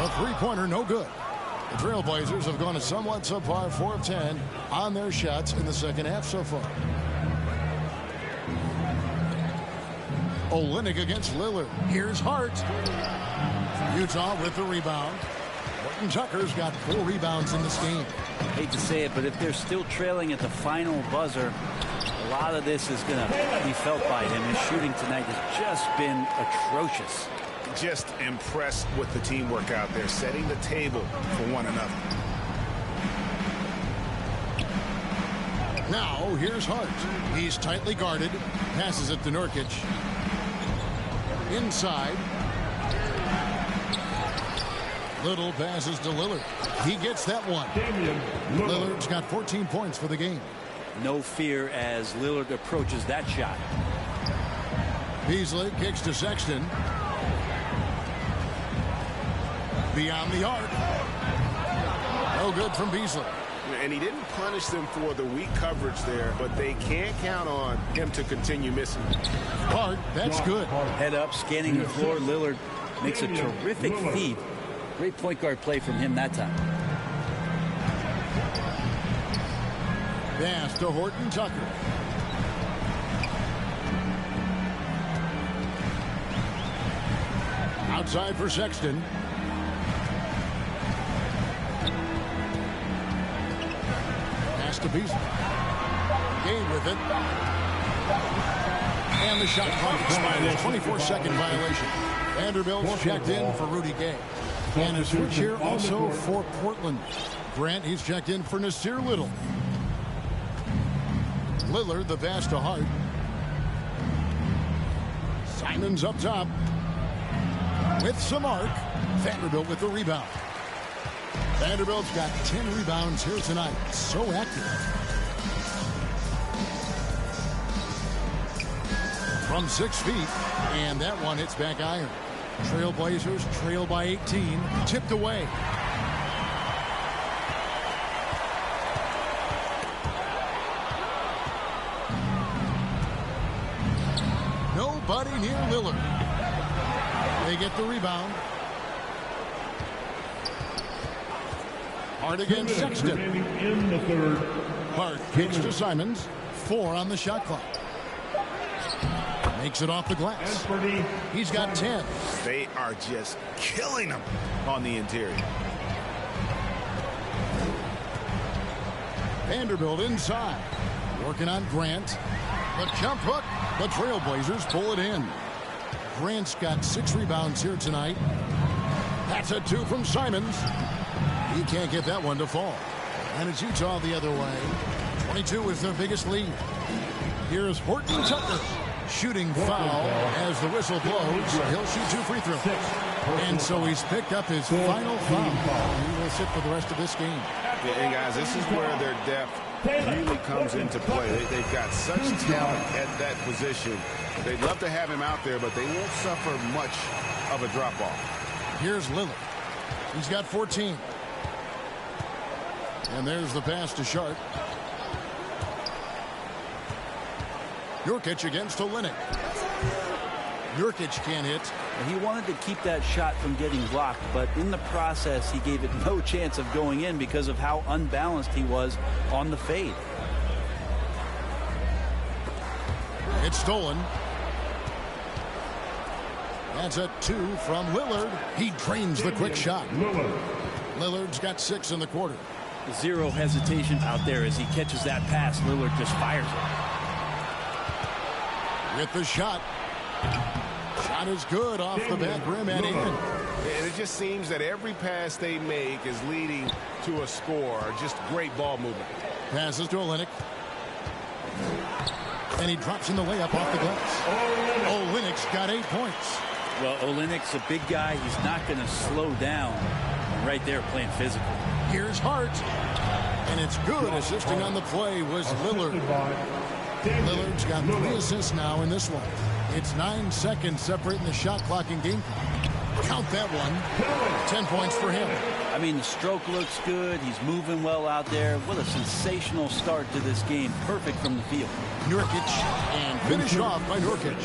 A three-pointer, no good. The Trailblazers have gone a somewhat subpar 4 of 10 on their shots in the second half so far. Olynyk against Lillard. Here's Hart. Utah with the rebound. Horton Tucker's got 4 rebounds in this game. Hate to say it, but if they're still trailing at the final buzzer, a lot of this is going to be felt by him. His shooting tonight has just been atrocious. Just impressed with the teamwork out there, setting the table for one another. Now here's Hart. He's tightly guarded. Passes it to Nurkic. Inside. Little passes to Lillard. He gets that one. Lillard's got 14 points for the game. No fear as Lillard approaches that shot. Beasley kicks to Sexton. Beyond the arc. No good from Beasley. And he didn't punish them for the weak coverage there, but they can't count on him to continue missing. Hart, that's good. Head up, scanning the floor. Lillard makes a terrific feed. Great point guard play from him that time. Pass to Horton Tucker. Outside for Sexton. Pass to Beasley. Gay with it. And the shot clock expires. 24-second violation. Vanderbilt's checked in for Rudy Gay. And a switch here also for Portland. Grant, he's checked in for Nasir Little. Lillard, the pass to Hart. Simons up top. With some arc. Vanderbilt with the rebound. Vanderbilt's got 10 rebounds here tonight. So active. From 6 feet. And that one hits back iron. Trailblazers trail by 18. Tipped away. Nobody near Lillard. They get the rebound. Hart against Sexton. In the third. Hart kicks to Simons. 4 on the shot clock. Makes it off the glass. He's got 10. They are just killing him on the interior. Vanderbilt inside. Working on Grant. The jump hook. The Trailblazers pull it in. Grant's got 6 rebounds here tonight. That's a 2 from Simons. He can't get that one to fall. And it's Utah the other way. 22 is their biggest lead. Here's Horton Tucker. Shooting foul as the whistle blows. He'll shoot 2 free throws. And so he's picked up his final foul. He will sit for the rest of this game. And guys, this is where their depth really comes into play. They've got such talent at that position. They'd love to have him out there, but they won't suffer much of a drop-off. Here's Lillard. He's got 14. And there's the pass to Sharp. Nurkic against Olynyk. Nurkic can't hit. He wanted to keep that shot from getting blocked, but in the process, he gave it no chance of going in because of how unbalanced he was on the fade. It's stolen. That's a 2 from Lillard. He drains the quick shot. Lillard's got 6 in the quarter. Zero hesitation out there as he catches that pass. Lillard just fires it. With the shot. Shot is good off the back rim and in. And it just seems that every pass they make is leading to a score. Just great ball movement. Passes to Olynyk. And he drops in the layup off the glass. Olynyk's got 8 points. Well, Olynyk's a big guy. He's not going to slow down. And right there playing physical. Here's Hart. And it's good. Assisting on the play was Lillard. Lillard's got 3 assists now in this one. It's 9 seconds separating the shot clock and game clock. Count that one. 10 points for him. I mean, the stroke looks good. He's moving well out there. What a sensational start to this game. Perfect from the field. Nurkic, and finished off by Nurkic.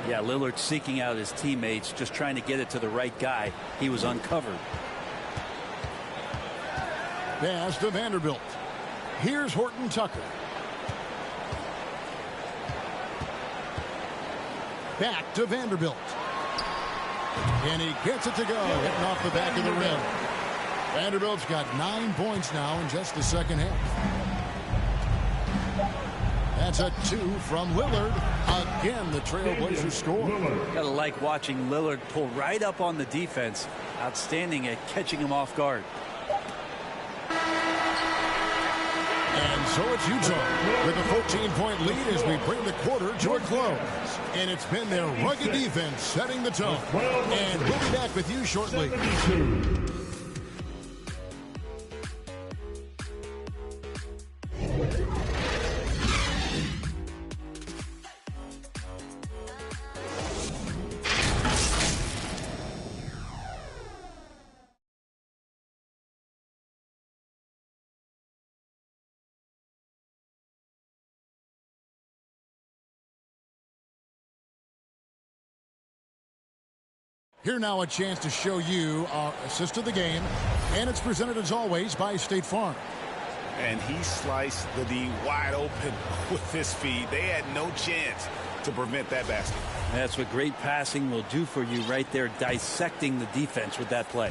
Yeah, Lillard seeking out his teammates, just trying to get it to the right guy. He was uncovered. Pass to Vanderbilt. Here's Horton Tucker. Back to Vanderbilt. And he gets it to go, hitting off the back of the rim. Vanderbilt's got 9 points now in just the second half. That's a 2 from Lillard. Again, the Trailblazers score. Gotta like watching Lillard pull right up on the defense. Outstanding at catching him off guard. And so it's Utah with a 14-point lead as we bring the quarter to a close. And it's been their rugged defense setting the tone. And we'll be back with you shortly. Here now a chance to show you our assist of the game, and it's presented as always by State Farm. And he sliced the D wide open with his feet. They had no chance to prevent that basket. That's what great passing will do for you right there, dissecting the defense with that play.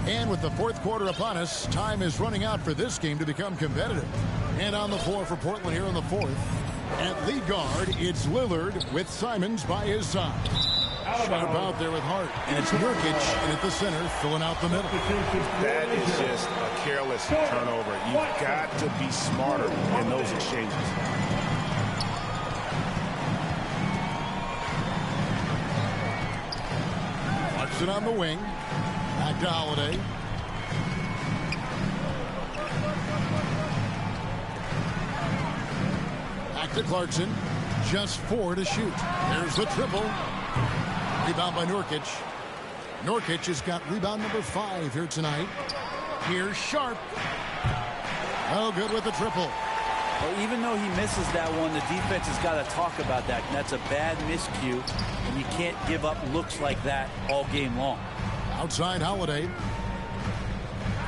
And with the fourth quarter upon us, time is running out for this game to become competitive. And on the floor for Portland here in the fourth. At lead guard, it's Lillard with Simons by his side. Sharp out there with Hart. And it's Nurkic in at the center, filling out the middle. That is just a careless turnover. You've got to be smarter in those exchanges. Clarkson on the wing. Back to Holiday. Back to Clarkson. Just 4 to shoot. There's the triple. Rebound by Nurkic. Nurkic has got rebound number 5 here tonight. Here's Sharp. Oh, good with the triple. Well, even though he misses that one, the defense has got to talk about that. And that's a bad miscue, and you can't give up looks like that all game long. Outside Holiday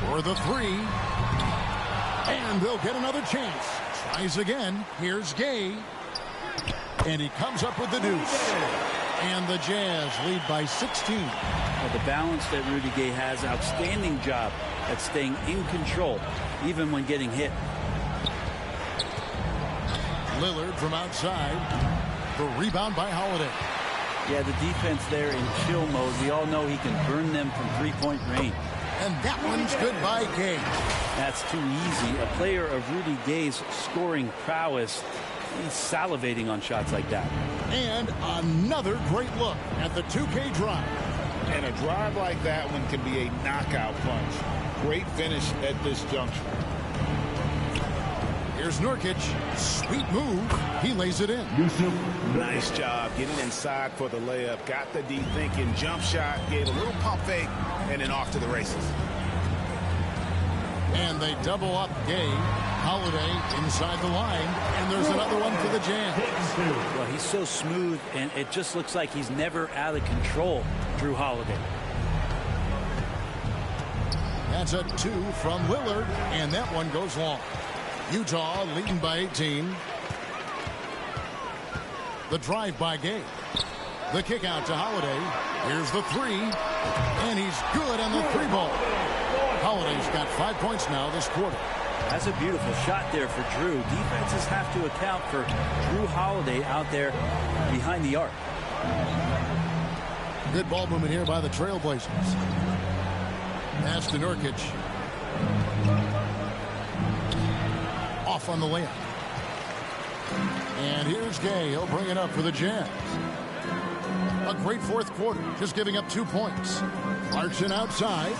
for the three. And they'll get another chance. Tries again. Here's Gay. And he comes up with the deuce. And the Jazz lead by 16. Well, the balance that Rudy Gay has, outstanding job at staying in control, even when getting hit. Lillard from outside. The rebound by Holiday. Yeah, the defense there in chill mode. We all know he can burn them from three-point range. And that one's good by Gay. That's too easy. A player of Rudy Gay's scoring prowess, he's salivating on shots like that. And another great look at the 2K drive. And a drive like that one can be a knockout punch. Great finish at this juncture. Here's Nurkic. Sweet move. He lays it in. Nice job getting inside for the layup. Got the D thinking. Jump shot. Gave a little pump fake. And then off to the races. And they double up Gay. Holiday inside the line. And there's another one for the Jazz. Well, he's so smooth, and it just looks like he's never out of control, Drew Holiday. That's a 2 from Lillard. And that one goes long. Utah leading by 18. The drive by Gay. The kick out to Holiday. Here's the 3. And he's good on the 3-ball. Holiday's got 5 points now this quarter. That's a beautiful shot there for Drew. Defenses have to account for Drew Holiday out there behind the arc. Good ball movement here by the Trailblazers. Pass to Nurkic. Off on the layup. And here's Gay. He'll bring it up for the Jazz. A great fourth quarter, just giving up 2 points. Clarkson outside.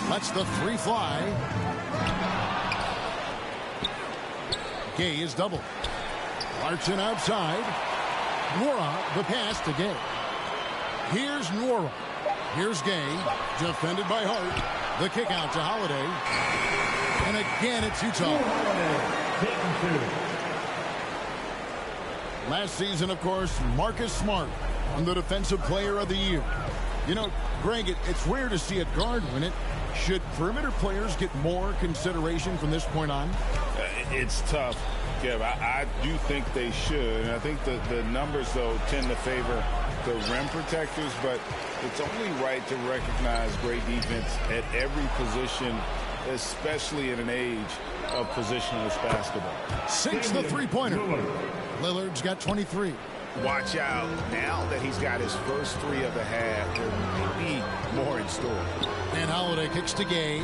Lets the 3 fly. Gay is doubled. Clarkson outside. Nwora, the pass to Gay. Here's Nwora. Here's Gay. Defended by Hart. The kick out to Holiday. And again, it's Utah. Last season, of course, Marcus Smart won the Defensive Player of the Year. You know, Greg, it's rare to see a guard win it. Should perimeter players get more consideration from this point on? It's tough, Kev. I do think they should. And I think the numbers, though, tend to favor the rim protectors. But it's only right to recognize great defense at every position, especially in an age of positionless basketball. Sinks the three-pointer. Lillard's got 23. Watch out. Now that he's got his first 3 of the half, there may be more in store. And Holiday kicks to Gay.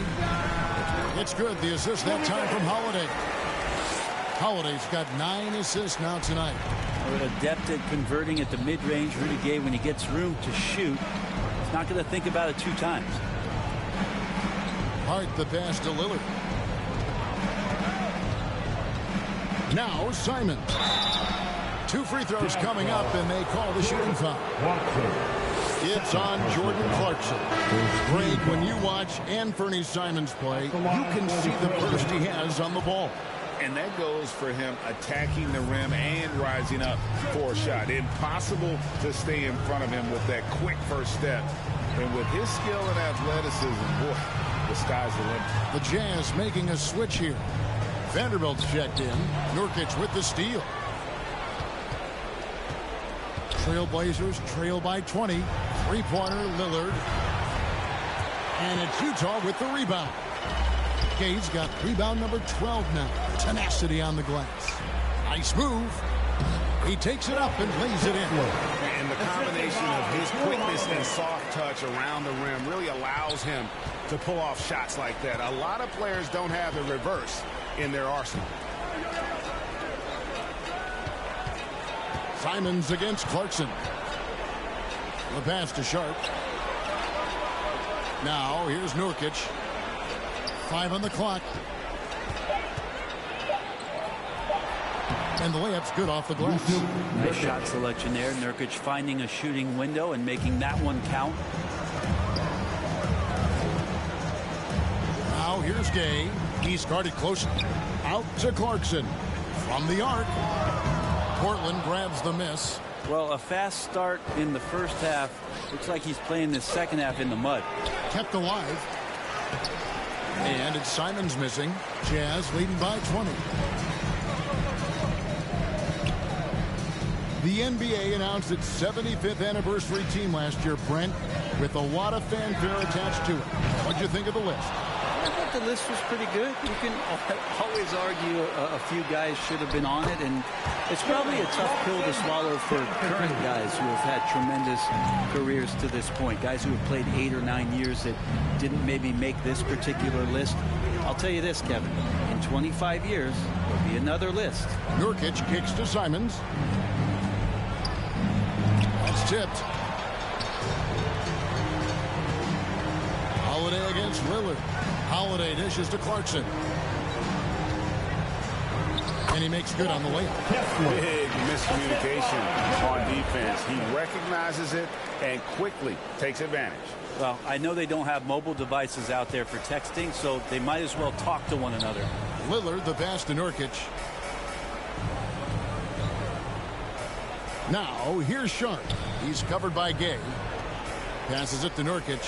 It's good. The assist that time from Holiday. Holiday's got 9 assists now tonight. Adept at converting at the mid-range. Rudy Gay, when he gets room to shoot, he's not going to think about it 2 times. Hart the pass to Lillard. Now Simon. 2 free throws coming up, and they call the shooting foul. It's on Jordan Clarkson. Greg, when you watch Anthony Simons play, you can see the burst he has on the ball. And that goes for him attacking the rim and rising up for a shot. Impossible to stay in front of him with that quick first step. And with his skill and athleticism, boy, the sky's the limit. The Jazz making a switch here. Vanderbilt's checked in. Nurkic with the steal. Trailblazers trail by 20. 3-pointer Lillard. And it's Utah with the rebound. Gay's got rebound number 12 now. Tenacity on the glass. Nice move. He takes it up and lays it in. And the combination of his quickness and soft touch around the rim really allows him to pull off shots like that. A lot of players don't have the reverse in their arsenal. Simons against Clarkson. The pass to Sharp. Now here's Nurkic. 5 on the clock. And the layup's good off the glass. Nice shot selection there. Nurkic finding a shooting window and making that one count. Now here's Gay. He's guarded closely. Out to Clarkson. From the arc, Portland grabs the miss. Well, a fast start in the first half. Looks like he's playing the second half in the mud. Kept alive. And it's Simons missing. Jazz leading by 20. The NBA announced its 75th anniversary team last year, Brent, with a lot of fanfare attached to it. What'd you think of the list? I thought the list was pretty good. You can always argue a few guys should have been on it, and it's probably a tough pill to swallow for current guys who have had tremendous careers to this point. Guys who have played 8 or 9 years that didn't maybe make this particular list. I'll tell you this, Kevin. In 25 years, there'll be another list. Nurkic kicks to Simons. That's tipped. Holiday against Lillard. Holiday dishes to Clarkson. And he makes good on the layup. Big miscommunication on defense. He recognizes it and quickly takes advantage. Well, I know they don't have mobile devices out there for texting, so they might as well talk to one another. Lillard, the pass to Nurkic. Now, here's Sharp. He's covered by Gay. Passes it to Nurkic.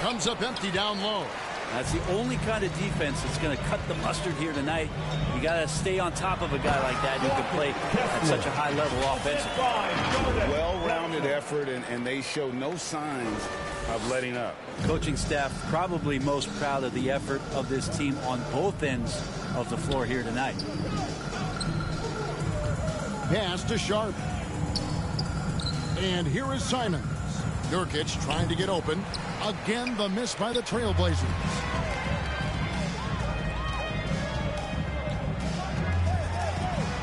Comes up empty down low. That's the only kind of defense that's going to cut the mustard here tonight. You got to stay on top of a guy like that who can play at such a high level offensively. Well-rounded effort, and they show no signs of letting up. Coaching staff probably most proud of the effort of this team on both ends of the floor here tonight. Pass to Sharp. And here is Simons. Nurkic trying to get open. Again, the miss by the Trailblazers.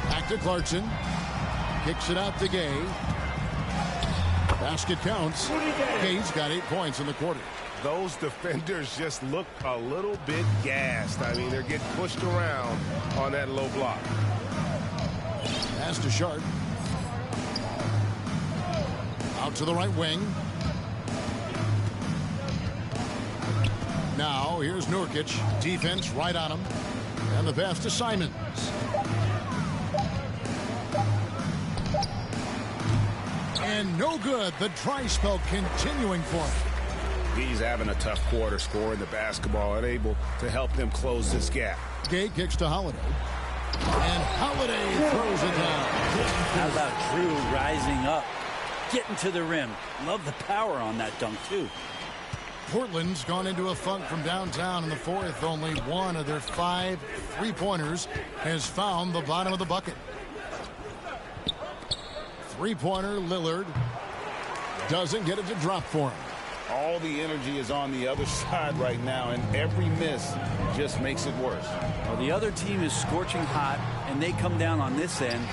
Back to Clarkson. Kicks it out to Gay. Basket counts. Gay's got 8 points in the quarter. Those defenders just look a little bit gassed. I mean, they're getting pushed around on that low block. Pass to Sharp. Out to the right wing. Now, here's Nurkic. Defense right on him. And the pass to Simons. And no good. The dry spell continuing for him. He's having a tough quarter, scoring the basketball, unable to help them close this gap. Gay kicks to Holiday. And Holiday throws it down. How about Drew rising up, getting to the rim? Love the power on that dunk, too. Portland's gone into a funk from downtown in the fourth. Only one of their 5 3-pointers has found the bottom of the bucket. 3-pointer Lillard doesn't get it to drop for him. All the energy is on the other side right now, and every miss just makes it worse. Well, the other team is scorching hot, and they come down on this end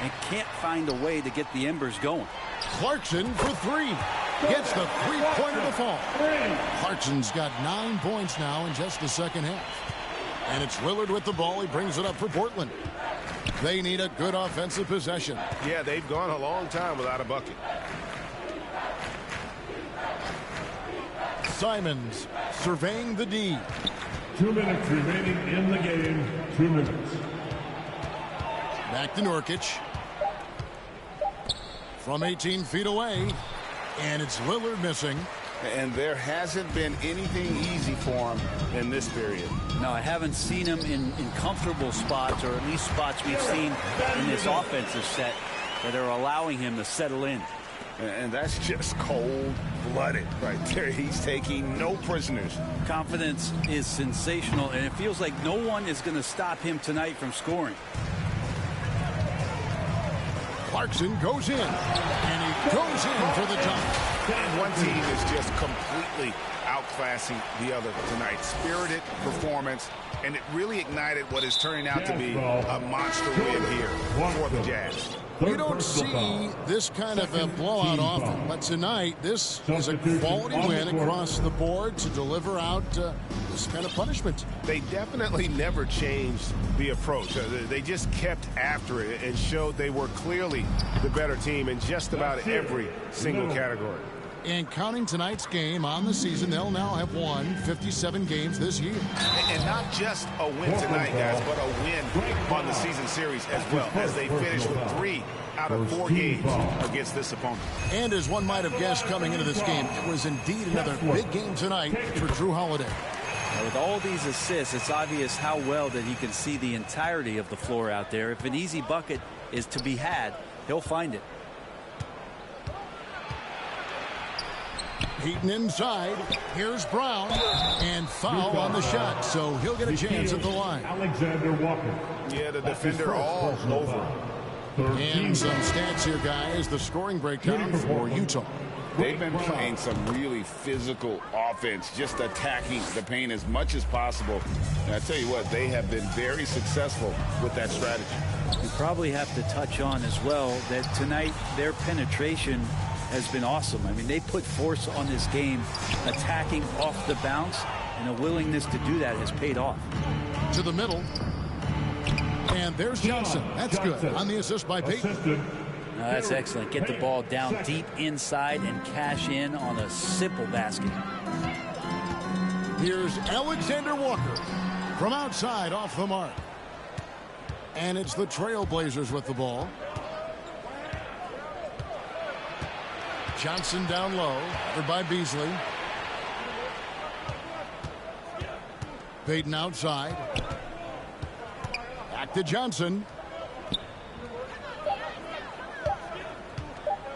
and can't find a way to get the embers going. Clarkson for 3. Gets the 3-pointer to fall. Clarkson's got 9 points now in just the second half. And it's Lillard with the ball. He brings it up for Portland. They need a good offensive possession. Yeah, they've gone a long time without a bucket. Simons surveying the D. 2 minutes remaining in the game. 2 minutes. Back to Nurkic. From 18 feet away. And it's Lillard missing. And there hasn't been anything easy for him in this period. No, I haven't seen him in comfortable spots, or at least spots we've seen in this offensive set that are allowing him to settle in. And that's just cold-blooded right there. He's taking no prisoners. Confidence is sensational, and it feels like no one is going to stop him tonight from scoring. Clarkson goes in, and he goes in for the dunk. And one team is just completely outclassing the other tonight. Spirited performance, and it really ignited what is turning out to be a monster win here for the Jazz. You don't see this kind of a blowout often, but tonight this is a quality win across the board to deliver out this kind of punishment. They definitely never changed the approach. They just kept after it and showed they were clearly the better team in just about every single category. And counting tonight's game on the season, they'll now have won 57 games this year. And not just a win tonight, guys, but a win on the season series as well, as they finish with 3 out of 4 games against this opponent. And as one might have guessed coming into this game, it was indeed another big game tonight for Drew Holiday. Now, with all these assists, it's obvious how well that he can see the entirety of the floor out there. If an easy bucket is to be had, he'll find it. Heaton inside. Here's Brown. And foul on the shot, so he'll get a chance at the line. Alexander Walker. Yeah, the defender all over. And some stats here, guys. The scoring breakdown for Utah. They've been playing some really physical offense, just attacking the paint as much as possible. And I tell you what, they have been very successful with that strategy. We probably have to touch on as well that tonight their penetration has been awesome. I mean, they put force on this game, attacking off the bounce, and a willingness to do that has paid off. To the middle. And there's Johnson. That's good on the assist by Payton. That's excellent. Get the ball down deep inside and cash in on a simple basket. Here's Alexander Walker from outside off the mark. And it's the Trailblazers with the ball. Johnson down low, covered by Beasley. Payton outside. Back to Johnson.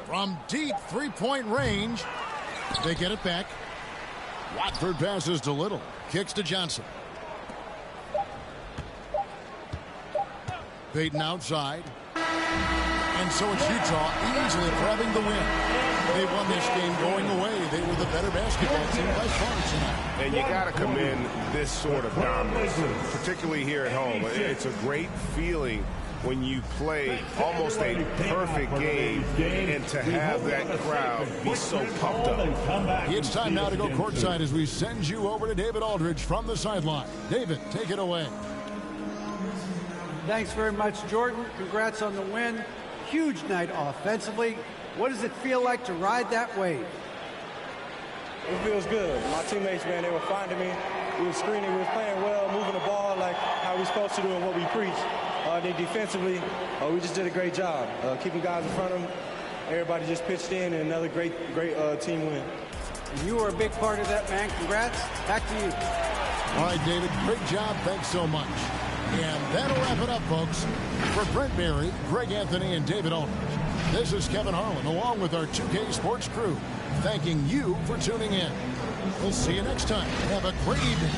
From deep three-point range, they get it back. Watford passes to Little. Kicks to Johnson. Payton outside. And so it's Utah easily grabbing the win. They won this game going away. They were the better basketball team by far tonight. And you got to commend this sort of dominance, particularly here at home. It's a great feeling when you play almost a perfect game and to have that crowd be so pumped up. It's time now to go courtside as we send you over to David Aldridge from the sideline. David, take it away. Thanks very much, Jordan. Congrats on the win. Huge night offensively. What does it feel like to ride that wave? It feels good. My teammates, man, they were finding me. We were screening, we were playing well, moving the ball like how we're supposed to do and what we preach. Then defensively, we just did a great job keeping guys in front of them. Everybody just pitched in, and another great team win. And you were a big part of that, man. Congrats. Back to you. All right, David, great job. Thanks so much. And that'll wrap it up, folks. For Brent Berry, Greg Anthony, and David Aldridge, this is Kevin Harlan, along with our 2K Sports crew, thanking you for tuning in. We'll see you next time. Have a great evening.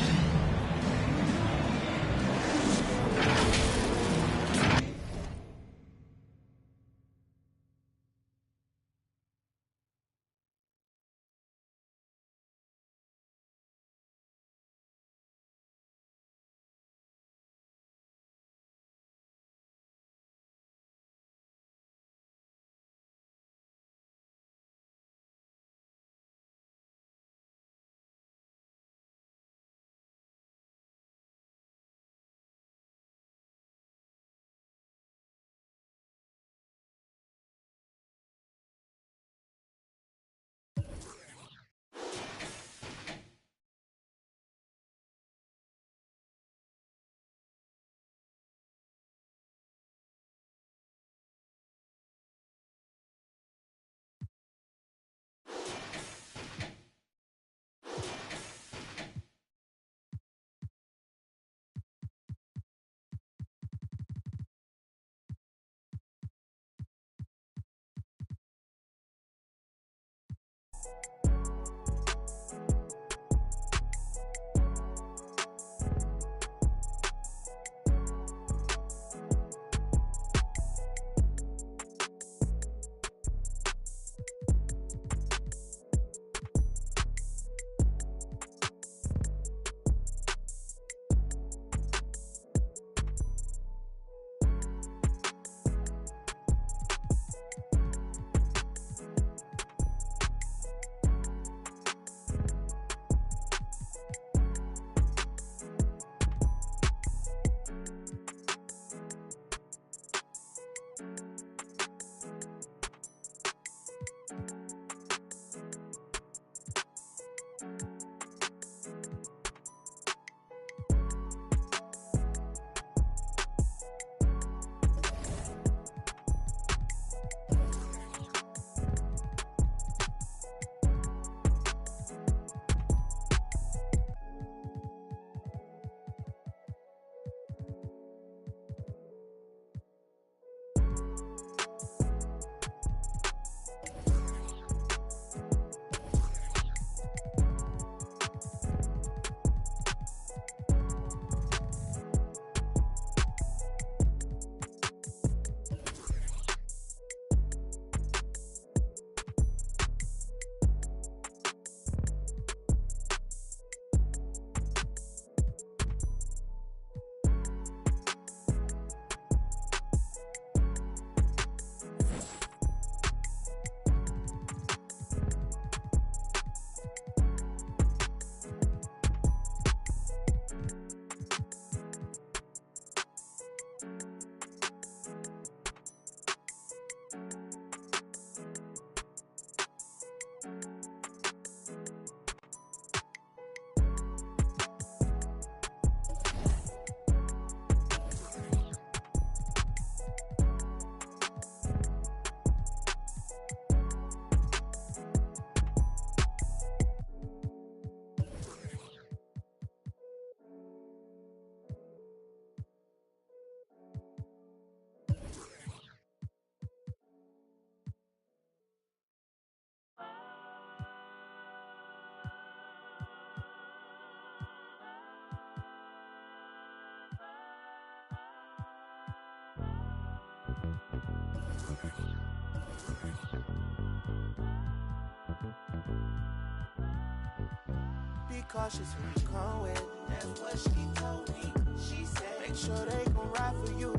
Be cautious who you come with. That's what she told me. She said, make sure they gon' ride for you.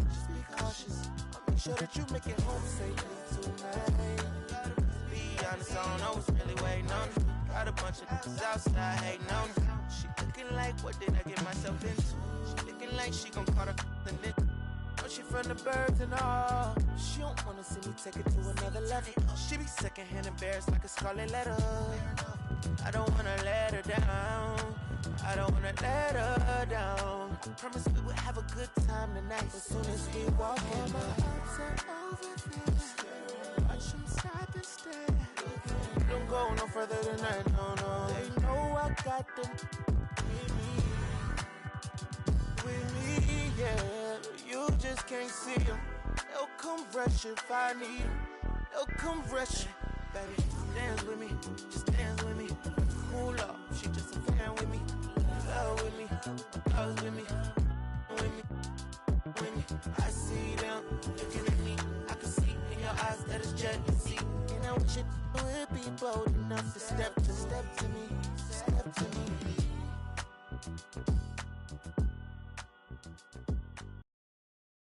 Just be cautious. I'll make sure that you make it home safely tonight. Be honest, I don't know what's really waiting on me. Got a bunch of niggas outside hating on me. She looking like, what did I get myself into? She looking like she gon' call the knit. Oh, she from the birds and all. She don't wanna see me take it to another level. She be secondhand embarrassed like a scarlet letter. I don't wanna let her down. I don't wanna let her down. Promise we would have a good time tonight. As soon as we walk in, my ups are over there. Watch them stop and stare. Don't go no further than that, no, no. They know I got them with me, yeah. You just can't see them. They'll come rush if I need them. They'll come rush. Baby, dance with me, just dance with me. Cool up, she just a fan with me. Love with me, loves with me, with me, with me. I see them looking at me. I can see in your eyes that it's jealousy. And I wish you would be bold enough to step to me, step to me.